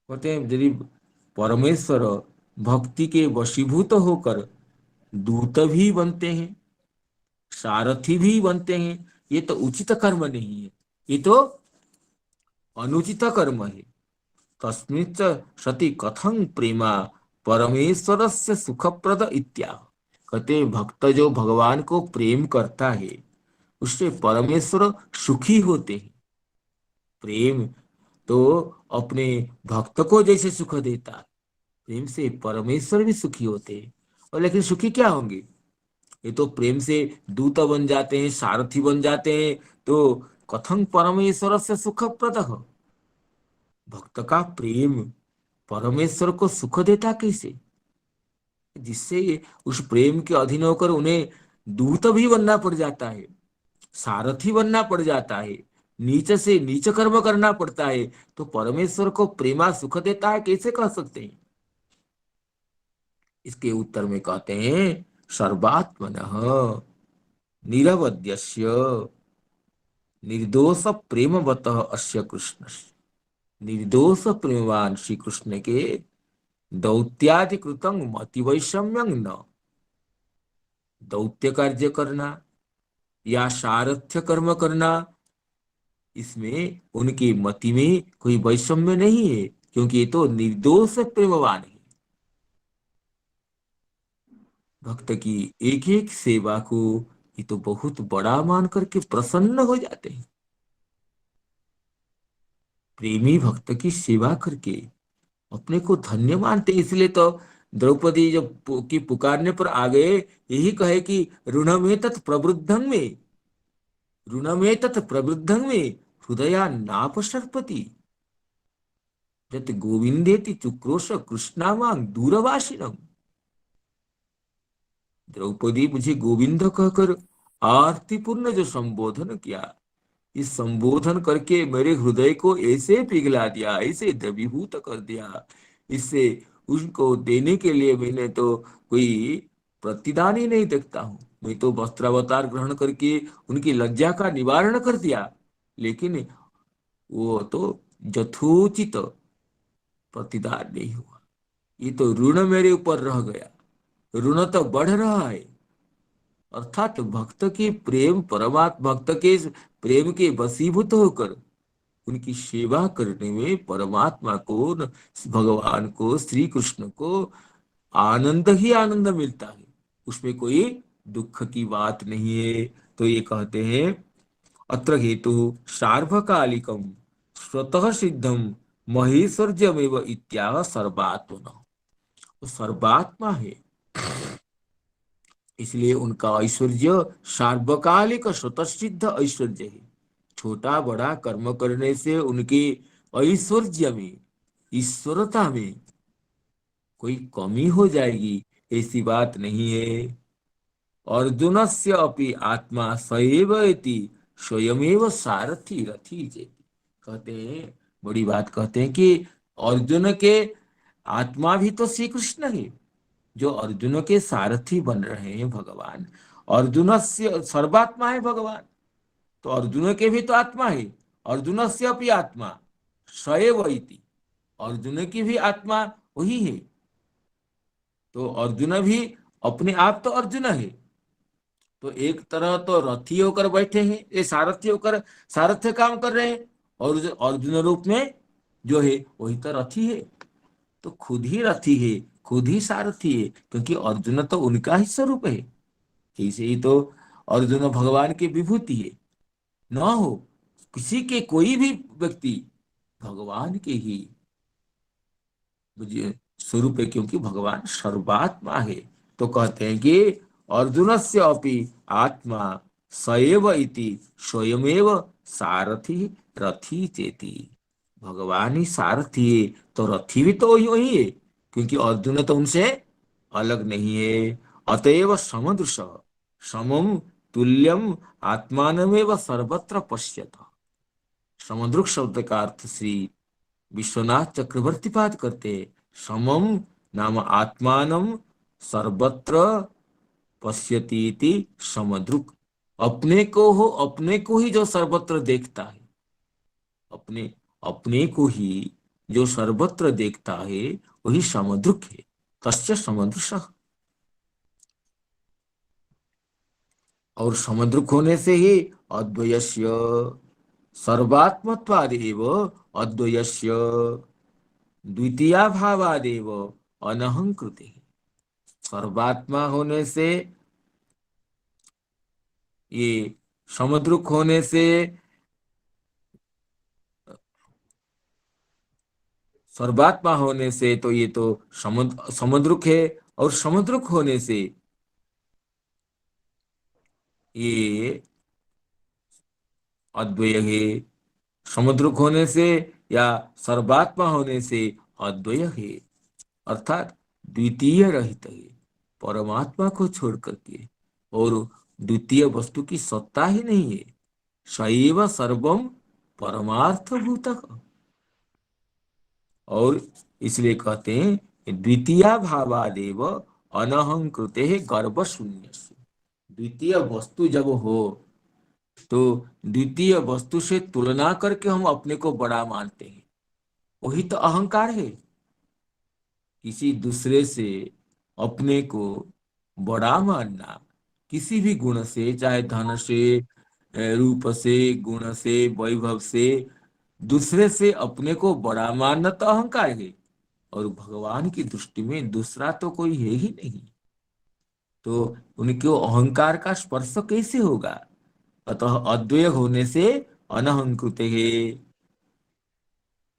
Speaker 5: कहते हैं यदि परमेश्वर भक्ति के वशीभूत होकर दूत भी बनते हैं, सारथी भी बनते हैं, ये तो उचित कर्म नहीं है, ये तो अनुचित कर्म है। तस्मिंच सति कथं प्रेमा परमेश्वरस्य सुखप्रद इत्याह। कहते भक्त जो भगवान को प्रेम करता है उससे परमेश्वर सुखी होते हैं। प्रेम तो अपने भक्त को जैसे सुख देता है, प्रेम से परमेश्वर भी सुखी होते हैं। और लेकिन सुखी क्या होंगे? ये तो प्रेम से दूत बन जाते हैं, सारथी बन जाते हैं। तो कथं परमेश्वर से सुखप्रद, भक्त का प्रेम परमेश्वर को सुख देता कैसे? जिससे उस प्रेम के अधीन होकर उन्हें दूत भी बनना पड़ जाता है, सारथी बनना पड़ जाता है, नीच से नीच कर्म करना पड़ता है। तो परमेश्वर को प्रेमा सुख देता है कैसे कह सकते हैं? इसके उत्तर में कहते हैं, सर्वात्मनः निरवध्यस्य निर्दोष प्रेमवतः अस्य कृष्णस्य। निर्दोष प्रेमवान श्री कृष्ण के दौत्यादि कृतं मति वैषम्यं न, दौत्य कार्य करना या सारथ्य कर्म करना, इसमें उनकी मति में कोई वैषम्य नहीं है, क्योंकि ये तो निर्दोष प्रेमवान है। भक्त की एक एक सेवा को ये तो बहुत बड़ा मान करके प्रसन्न हो जाते हैं। प्रेमी भक्त की सेवा करके अपने को धन्य मानते। इसलिए तो द्रौपदी जब की पुकारने पर आ गए, यही कहे कि ऋणमेतत् प्रवृद्धं में, ऋणमेतत् प्रवृद्धं में हृदया नापसर्पति यत् गोविंदेति चुक्रोश कृष्णावां दूरवासिनम्। द्रौपदी मुझे गोविंद कहकर आरतीपूर्ण जो संबोधन किया, इस संबोधन करके मेरे हृदय को ऐसे पिघला दिया, ऐसे द्रवीभूत कर दिया, इससे उनको देने के लिए मैंने तो कोई प्रतिदान ही नहीं देखता हूँ। मैं तो वस्त्रावतार ग्रहण करके उनकी लज्जा का निवारण कर दिया, लेकिन वो तो यथोचित प्रतिदान नहीं हुआ। ये तो ऋण मेरे ऊपर रह गया, ऋण तो बढ़ रहा है। अर्थात भक्त के प्रेम, परमात्मा भक्त के प्रेम के वशीभूत होकर उनकी सेवा करने में परमात्मा को, भगवान को, श्री कृष्ण को आनंद ही आनंद मिलता है, उसमें कोई दुख की बात नहीं है। तो ये कहते हैं, अत्र हेतु सार्वकालिकम स्वतः सिद्धम महेश्वर्यमेव इत्याह सर्वात्मना। तो सर्वात्मा है, इसलिए उनका ऐश्वर्य सार्वकालिक स्वतः सिद्ध ऐश्वर्य है। छोटा बड़ा कर्म करने से उनके ऐश्वर्य में, ईश्वरता में कोई कमी हो जाएगी, ऐसी बात नहीं है। अर्जुनस्य अपि आत्मा सएव इति स्वयमेव सारथी रथी जेति। कहते हैं, बड़ी बात कहते हैं कि अर्जुन के आत्मा भी तो श्री कृष्ण है, जो अर्जुन के सारथी बन रहे हैं भगवान। अर्जुन से सर्वात्मा है भगवान, तो अर्जुन के भी तो आत्मा है। अर्जुन से अपनी आत्मा सएव इति, अर्जुन की भी आत्मा वही है। तो अर्जुन भी अपने आप तो अर्जुन है। तो एक तरह तो रथी होकर बैठे हैं, ये सारथी होकर सारथ्य काम कर रहे हैं, और जो अर्जुन रूप में जो है वही तो रथी है। तो खुद ही रथी है, खुद ही सारथी है, क्योंकि अर्जुन तो उनका ही स्वरूप है। ऐसे ही तो अर्जुन भगवान की विभूति है। न हो किसी के कोई भी व्यक्ति भगवान के ही स्वरूप है, क्योंकि भगवान सर्वात्मा है। तो कहते हैं कि अर्जुन से अपि आत्मा सएव इति स्वयमेव सारथी रथी चेति। भगवान ही सारथी है, तो रथी भी तो वही है, क्योंकि अर्जुन तो उनसे अलग नहीं है। अतएव समदृश समम तुल्यम आत्मानमेव सर्वत्र पश्यत। समदृक शब्द का अर्थ श्री विश्वनाथ चक्रवर्ती पाद करते, समम नाम आत्मानम सर्वत्र पश्यति इति समदृक। अपने को हो, अपने को ही जो सर्वत्र देखता है, अपने अपने को ही जो सर्वत्र देखता है वही समदृक है। तस्य समदृश। और समदृक होने से ही अद्वयस्य सर्वात्मत्वादेव अद्वयस्य द्वितीया भावादेव अनहंकृते। सर्वात्मा होने से, ये समदृक होने से, सर्वात्मा होने से तो ये तो समुद्रुक है, और समुद्रुक होने से ये अद्वय है। समुद्रुक होने से या सर्वात्मा होने से अद्वय है, अर्थात द्वितीय रहित है, परमात्मा को छोड़ करके और द्वितीय वस्तु की सत्ता ही नहीं है। सैव सर्वम परमार्थभूतः। और इसलिए कहते हैं द्वितीया भावादेव अनहंकृते गर्भ शून्य। द्वितीय वस्तु जब हो तो द्वितीय वस्तु से तुलना करके हम अपने को बड़ा मानते हैं, वही तो अहंकार है। किसी दूसरे से अपने को बड़ा मानना, किसी भी गुण से, चाहे धन से, रूप से, गुण से, वैभव से, दूसरे से अपने को बड़ा मानना तो अहंकार है। और भगवान की दृष्टि में दूसरा तो कोई है ही नहीं, तो उनके अहंकार का स्पर्श कैसे होगा। अतः अद्वय होने से अनहंकृत है।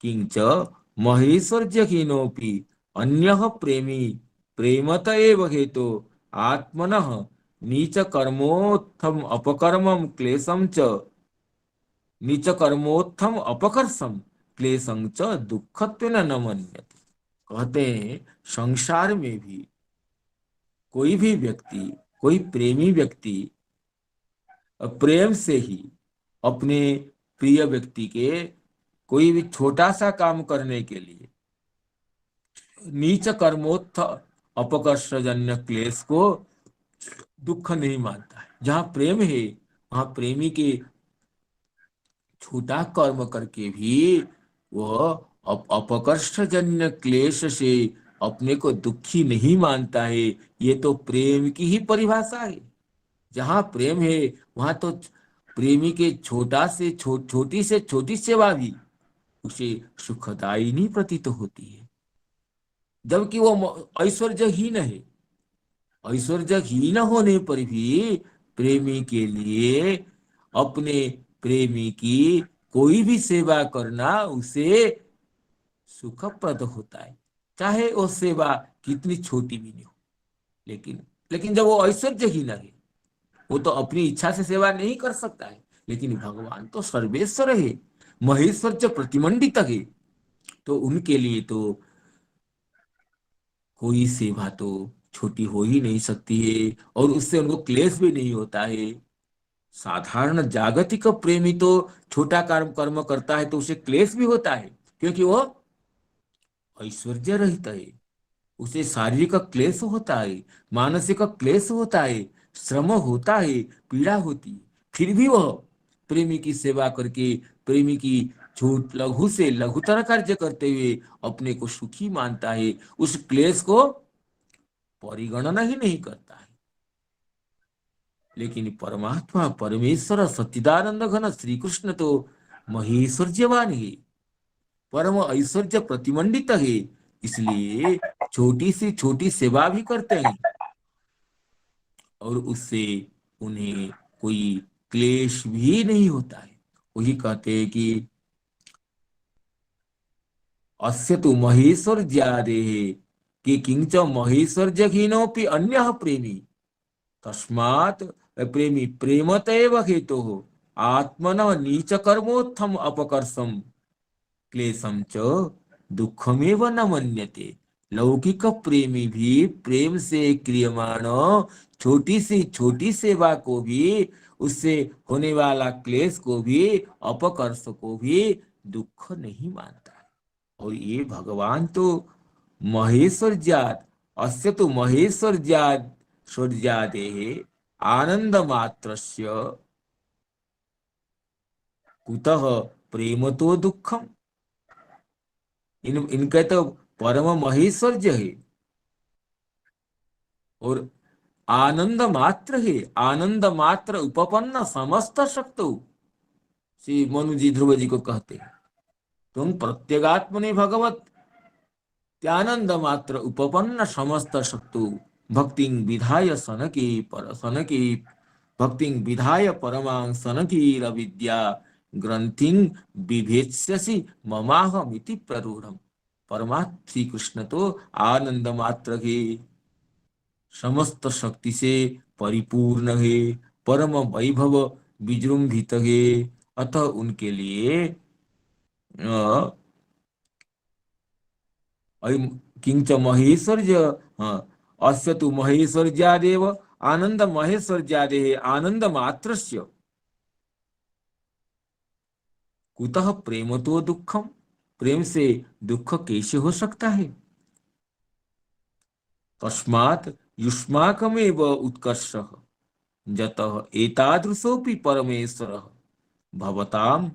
Speaker 5: किंच महेश्वर्यहीनोपि अन्यः प्रेमी प्रेमत एव हेतु आत्मनः नीच कर्मोत्थम अपकर्मम क्लेशम च नीच कर्मोत्थम अपकर्षम क्लेशं च दुःखत्वेन न मन्यते। कहते हैं संसार में भी कोई भी व्यक्ति, कोई प्रेमी व्यक्ति प्रेम से ही अपने प्रिय व्यक्ति के कोई भी छोटा सा काम करने के लिए नीच कर्मोत्थ अपकर्षजन्य क्लेश को दुख नहीं मानता है। जहाँ प्रेम है वहां प्रेमी के छोटा कर्म करके भी वह अपकर्षजन्य क्लेश से अपने को दुखी नहीं मानता है। ये तो प्रेम की ही परिभाषा है। जहाँ प्रेम है वहां तो प्रेमी के छोटा से छोटी से छोटी सेवा भी उसे सुखदायी नहीं प्रतीत होती है, जबकि वो ऐश्वर्यहीन है। ऐश्वर्यहीन होने पर भी प्रेमी के लिए अपने प्रेमी की कोई भी सेवा करना उसे सुखप्रद होता है, चाहे वो सेवा कितनी छोटी भी नहीं हो। लेकिन जब वो ऐश्वर्यहीन है, वो तो अपनी इच्छा से सेवा नहीं कर सकता है। लेकिन भगवान तो सर्वेश्वर है, महेश्वर प्रतिमंडित है, तो उनके लिए तो कोई सेवा तो छोटी हो ही नहीं सकती है, और उससे उनको क्लेश भी नहीं होता है। साधारण जागतिक प्रेमी तो छोटा कर्म करता है तो उसे क्लेश भी होता है, क्योंकि वो ऐश्वर्य रहित है। उसे शारीरिक क्लेश होता है, मानसिक क्लेश होता है, श्रम होता है, पीड़ा होती है, फिर भी वह प्रेमी की सेवा करके, प्रेमी की छोट लघु से लघुतर कार्य करते हुए अपने को सुखी मानता है, उस क्लेश को परिगणना ही नहीं करता है। लेकिन परमात्मा परमेश्वर सच्चिदानंद घन श्री कृष्ण तो महेश्वर्यवान है, परम ऐश्वर्य प्रतिमंडित है, इसलिए छोटी से छोटी सेवा भी करते हैं और उससे उन्हें कोई क्लेश भी नहीं होता है। वही कहते हैं कि अस्य तु महेश्वर्यादेः कि किंच महेश्वर्यहीनोऽपि अन्यः प्रेमी तस्मात् प्रेमी प्रेमतैव हेतुः आत्मनः नीच कर्मोत्थम अपकर्षम क्लेशम च दुखमेव न मन्यते। लौकिक प्रेमी भी प्रेम से क्रियमाण छोटी सी छोटी सेवा को भी, उससे होने वाला क्लेश को भी, अपकर्ष को भी दुख नहीं मानता है। और ये भगवान तो महेश्वर्यात् अस्य तो महेश्वर्यात् स्वर्यादेः आनंद मात्रस्य कुतः प्रेम तो दुखम। इनके तो परम महेश्वर्य है और आनंद मात्र है, आनंद मात्र उपपन्न समस्त शक्तो। श्री मनु जी ध्रुव जी को कहते हैं तुम प्रत्यगात्मने भगवत त्यानंद मात्र उपपन्न समस्त शक्तु भक्ति विधाय सनकी भक्ति विधाय परमां सनकीर विद्या ग्रंथिं बिभेत्स्यसि ममाहमिति प्ररूढ़म। परमात्मा श्री कृष्ण तो आनंद मात्र है, समस्त शक्ति से परिपूर्ण है, परम वैभव विजृंभित है, अतः उनके लिए किंच महेश्वर्य अस्य तु महेश्वर्यादेव आनंद महेश्वर्यादेः आनंद मात्रस्य कुतः प्रेम तो दुखम। प्रेम से दुख कैसे हो सकता है। तस्मात् युष्माकमेव उत्कर्षः जतः एतादृशोऽपि परमेश्वरः भवतां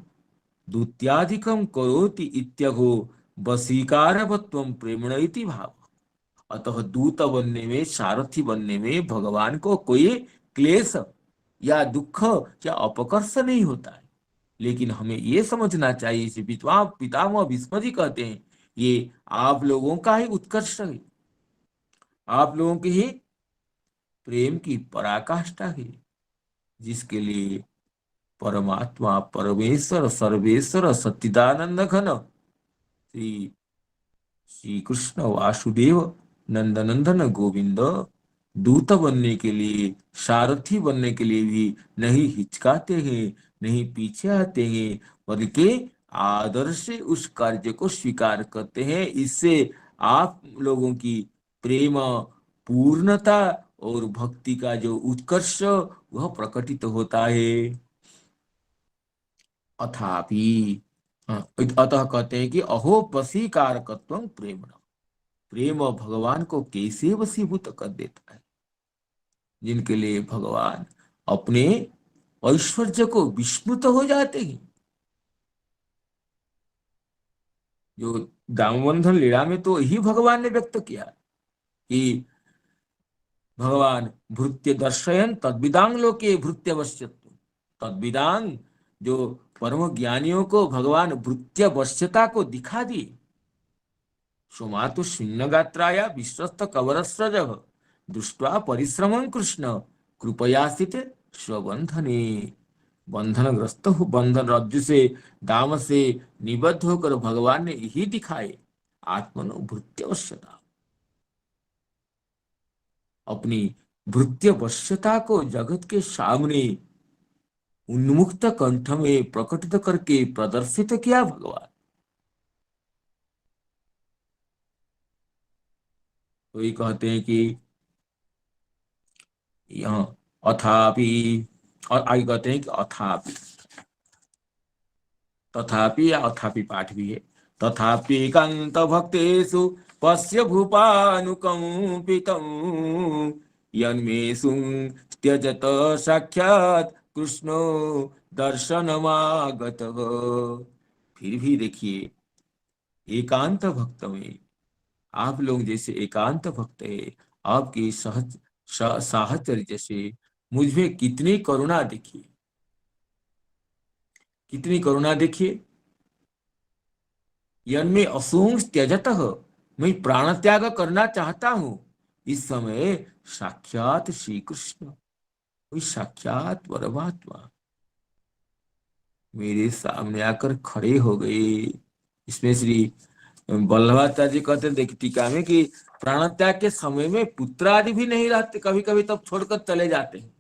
Speaker 5: दूत्यादिकं करोति इत्यहो वशीकारवत्वं प्रेमण इति भाव। अतः दूत बनने में, सारथी बनने में भगवान को कोई क्लेश या दुख या अपकर्ष नहीं होता है। लेकिन हमें ये समझना चाहिए, इसे पितामह भीष्म जी कहते हैं, ये आप लोगों का ही उत्कर्ष है, आप लोगों की ही प्रेम की पराकाष्ठा है, जिसके लिए परमात्मा परमेश्वर सर्वेश्वर सच्चिदानंद घन श्री कृष्ण वासुदेव नंदनंदन गोविंद दूत बनने के लिए, सारथी बनने के लिए भी नहीं हिचकाते हैं, नहीं पीछे आते हैं, बल्कि आदर से उस कार्य को स्वीकार करते हैं। इससे आप लोगों की प्रेम पूर्णता और भक्ति का जो उत्कर्ष वह प्रकटित होता है। अथापि अतः कहते हैं कि अहो वशीकारकत्वं प्रेम, प्रेम भगवान को कैसे वशीभूत कर देता है, जिनके लिए भगवान अपने ऐश्वर्य को विस्मृत हो जाते हैं। जो दामोदर लीला में तो यही भगवान ने व्यक्त किया कि भगवान भृत्य दर्शयन तद्विदांग लोके भृत्यवश्यत्व। तद्विदांग जो परम ज्ञानियों को भगवान भृत्यवश्यता को दिखा दिए। सोमातु शून्य गात्राया विश्वस्त कवरस्रजः दृष्ट्वा परिश्रमं कृष्ण कृपयासित स्वबंधने। बंधनग्रस्त हो, बंधन रज्जु से दाम से निबद्ध होकर भगवान ने यही दिखाए आत्मनो भृत्यवश्यता। अपनी भृत्यवश्यता को जगत के सामने उन्मुक्त कंठ में प्रकटित करके प्रदर्शित किया भगवान। तो ये कहते हैं कि यहाँ अथापि, और आगे कहते हैं कि अथापि, तथापि या अथापि पाठ भी है। तथापि कांत भक्तेषु पश्य भूपानुकंपितं यन्मेषु त्यजत साक्षात कृष्णो दर्शनमागत। फिर भी देखिए, एकांत भक्त में आप लोग जैसे एकांत भक्त है, आपके साहचर्य से मुझ में कितनी करुणा देखिए, कितनी करुणा देखिए। यन्मे असुंग त्यजत, मैं प्राण त्याग करना चाहता हूं। इस समय साक्षात श्री कृष्ण, वही साक्षात परमात्मा मेरे सामने आकर खड़े हो गए। इसमें श्री वल्लभाचार्य जी कहते हैं, देख टीका में, कि प्राण त्याग के समय में पुत्र आदि भी नहीं रहते, कभी कभी तब छोड़कर चले जाते हैं।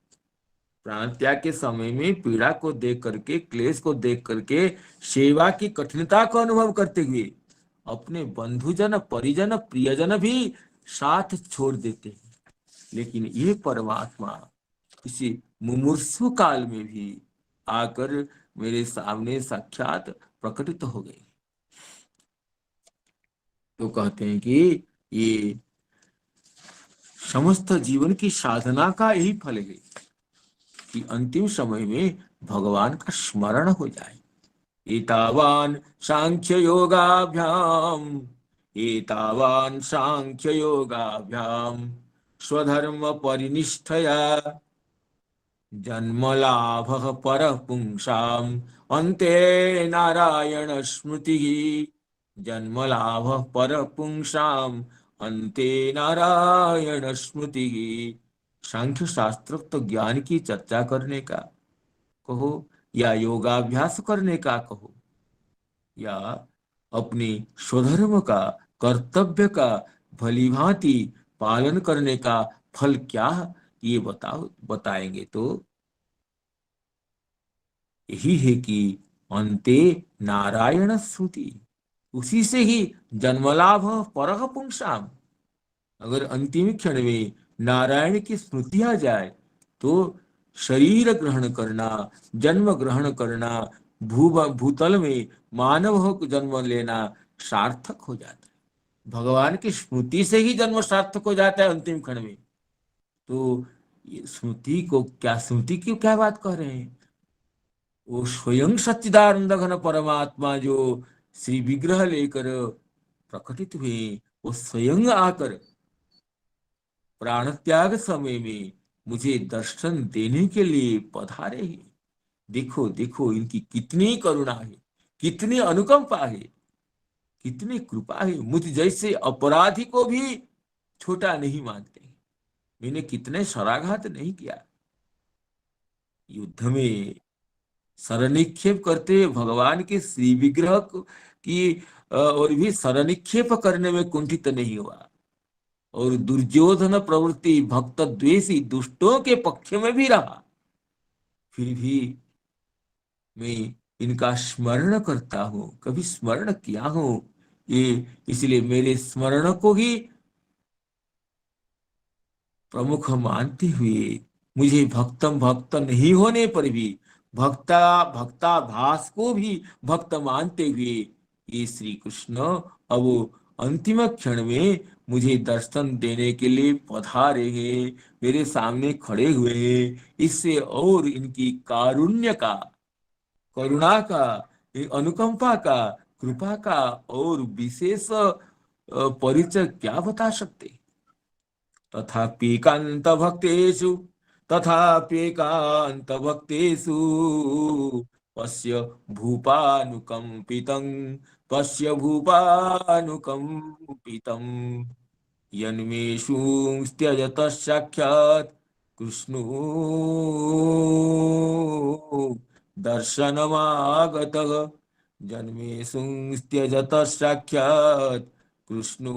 Speaker 5: प्राण त्याग के समय में पीड़ा को देख करके, क्लेश को देख करके, सेवा की कठिनता को अनुभव करते हुए अपने बंधुजन, परिजन, प्रियजन भी साथ छोड़ देते हैं। लेकिन ये परमात्मा इसी मुमूर्षु काल में भी आकर मेरे सामने साक्षात प्रकटित हो गए। तो कहते हैं कि ये समस्त जीवन की साधना का यही फल है कि अंतिम समय में भगवान का स्मरण हो जाए। एतावान सांख्य योगाभ्याम, एतावान सांख्य योगाभ्याम स्वधर्म परिनिष्ठया जन्मलाभ पर पुंसाम अन्ते नारायण स्मृति। जन्मलाभ पर पुंसाम अन्ते नारायण स्मृति। सांख्य शास्त्रोक्त ज्ञान की चर्चा करने का कहो, या योगाभ्यास करने का कहो, या अपने स्वधर्म का, कर्तव्य का भली भांति पालन करने का फल क्या, ये बताएंगे तो यही है कि अंते नारायण स्तुति, उसी से ही जन्मलाभ परह पुंसाम। अगर अंतिम क्षण में नारायण की स्मृति आ जाए तो शरीर ग्रहण करना, जन्म ग्रहण करना, भूतल में मानव हो जन्म लेना सार्थक हो जाता है। भगवान की स्मृति से ही जन्म सार्थक हो जाता है अंतिम क्षण में। तो ये स्मृति को क्या, स्मृति की क्या बात कह रहे हैं? वो स्वयं सच्चिदानंद घन परमात्मा जो श्री विग्रह लेकर प्रकटित हुए, वो स्वयं आकर प्राण त्याग समय में मुझे दर्शन देने के लिए पधारे हैं। देखो देखो इनकी कितनी करुणा है, कितनी अनुकंपा है, कितनी कृपा है। मुझ जैसे अपराधी को भी छोटा नहीं मानते। मैंने कितने शराघात नहीं किया। युद्ध में शरनिक्षेप करते भगवान के श्री विग्रह की और भी शरनिक्षेप करने में कुंठित नहीं हुआ। और दुर्योधन प्रवृत्ति भक्त द्वेषी दुष्टों के पक्ष में भी रहा, फिर भी मैं इनका स्मरण करता हूं, कभी स्मरण किया हूं। ये इसलिए मेरे स्मरण को ही प्रमुख मानते हुए, मुझे भक्तम भक्त नहीं होने पर भी भक्ताभास को भी भक्त मानते हुए ये श्री कृष्ण अब अंतिम क्षण में मुझे दर्शन देने के लिए पधारे हैं, मेरे सामने खड़े हुए हैं। इससे और इनकी कारुण्य का, करुणा का, अनुकंपा का, कृपा का और विशेष परिचय क्या बता सकते। तथाप्येकांत भक्तेषु, तथाप्येकांत भक्तेषु पश्य भूपानुकंपितं, पश्य भूपानुकंपितं यन्मेषु त्यजत साक्षात् कृष्णो दर्शनमागतः। जन्मेषु त्यजत साक्षात् कृष्णो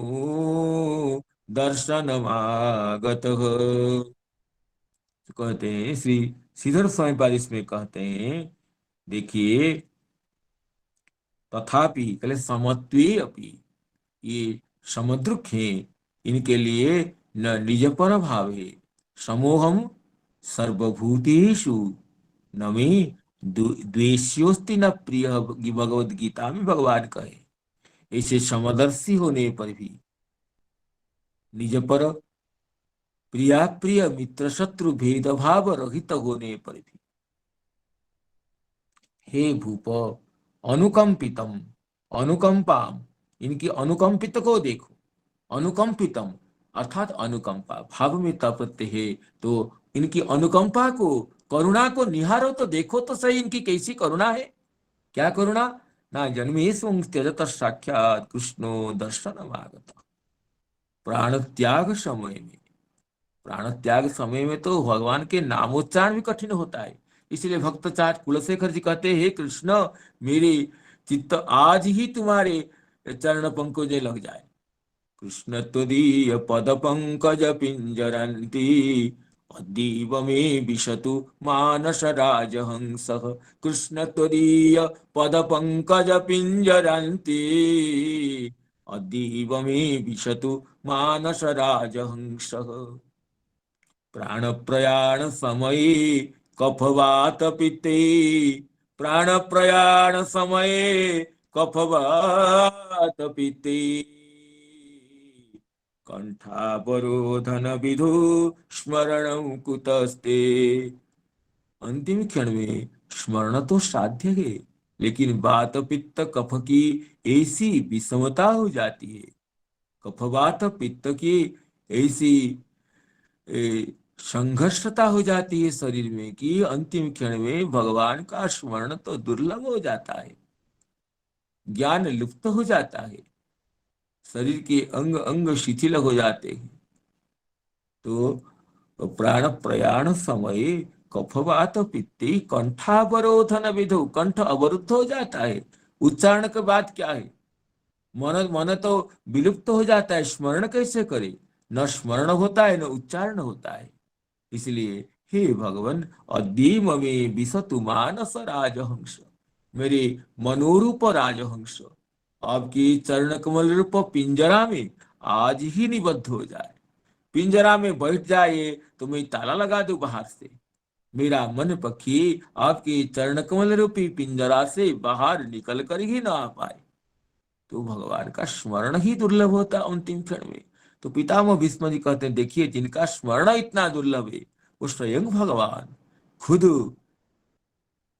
Speaker 5: दर्शनमागतः। कहते हैं श्री श्रीधर स्वामी पाद इसमें कहते हैं, देखिए तथापि कहले समत्वे अपि, ये समुद्रुक हैं, इनके लिए न निज पर भाव है। समोहम सर्वभूतेषु न मे द्वेष्योस्ति न प्रिय, भगवद गीता में भगवान कहे। ऐसे समदर्शी होने पर भी निज पर प्रिया प्रिय मित्र शत्रु भेदभाव रहित होने पर भी हे भूप अनुकंपितम अनुकंपाम, इनकी अनुकंपित को देखो। अनुकंपितम अर्थात अनुकंपा, भाव में तपते है तो इनकी अनुकंपा को, करुणा को निहारो तो देखो तो सही, इनकी कैसी करुणा है। क्या करुणा? ना जन्मेषु त्यजत साक्षात कृष्णो दर्शन आगत। प्राण त्याग समय में, प्राण त्याग समय में तो भगवान के नामोच्चारण भी कठिन होता है। इसलिए भक्तचार्य कुलशेखर जी कहते हैं, कृष्ण मेरे चित्त आज ही तुम्हारे चरण पंकजे लग जाए। कृष्ण त्वदीय पद पंकज पिंजरन्ति अद्यैव मे विशतु मानस राजहंसः। कृष्ण त्वदीय पद पंकज पिंजरन्ति अद्यैव मे विशतु मानस राजहंसः। प्राण प्रयाण समये कफवात पिते, प्राण प्रयाण समये कफवात पिते कंठावरोधन विधु स्मरण कुतस्ते। अंतिम क्षण में स्मरण तो साध्य है, लेकिन वात पित्त कफ की ऐसी विषमता हो जाती है, कफवात पित्त की ऐसी संघर्षता हो जाती है शरीर में कि अंतिम क्षण में भगवान का स्मरण तो दुर्लभ हो जाता है, ज्ञान लुप्त हो जाता है, शरीर के अंग अंग शिथिल हो जाते हैं। तो प्राण प्रयाण समय कफवात पित्ते कंठावरोधन विधु, कंठ अवरुद्ध हो जाता है। उच्चारण के बाद क्या है, मन मन तो विलुप्त हो जाता है, स्मरण कैसे करे? न स्मरण होता है न उच्चारण होता है। इसलिए हे भगवान अद्यैव मे विशतु मानस राजहंस, मेरे मनोरूप राजहंस आपकी चरण कमल रूप पिंजरा में आज ही निबद्ध हो जाए। पिंजरा में बैठ जाए तो मैं ताला लगा दूं बाहर से, मेरा मन पक्षी आपके चरण कमल रूपी पिंजरा से बाहर निकल कर ही ना आ पाए। तो भगवान का स्मरण ही दुर्लभ होता अंतिम क्षण में। तो पितामह भीष्म जी कहते हैं, देखिए जिनका स्मरण इतना दुर्लभ है वो स्वयं भगवान खुद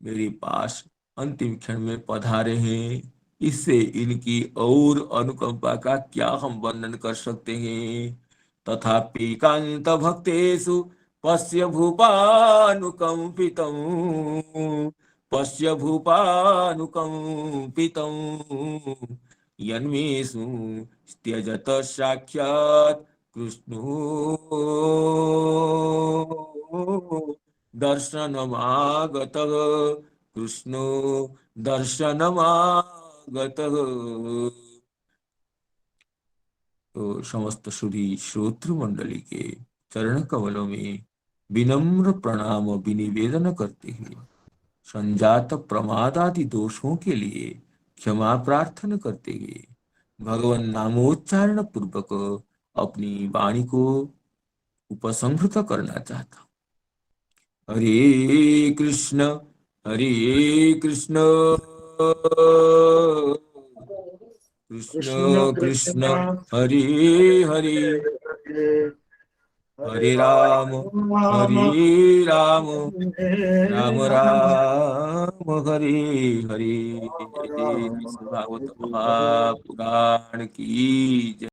Speaker 5: मेरे पास अंतिम क्षण में पधारे हैं। इससे इनकी और अनुकंपा का क्या हम वर्णन कर सकते हैं। तथापि कांत भक्तेषु पश्य भूपानुकंपितं, पश्य भूपानुकंपितं यन्मेषु त्यजत साक्षात् कृष्णो दर्शनमागतः, कृष्णो दर्शनमागतः। तो समस्त सुधी श्रोतृ मंडली के चरण कमलों में विनम्र प्रणाम विनिवेदन करते हुए संजात प्रमादादि दोषों के लिए क्षमा प्रार्थना करते हुए भगवान नामोच्चारण पूर्वक अपनी वाणी को उपसंहृत करना चाहता हूं। हरे कृष्ण कृष्ण कृष्ण हरे हरे, हरे राम राम राम हरे हरे। जय जय श्री भागवत महापुराण की जय।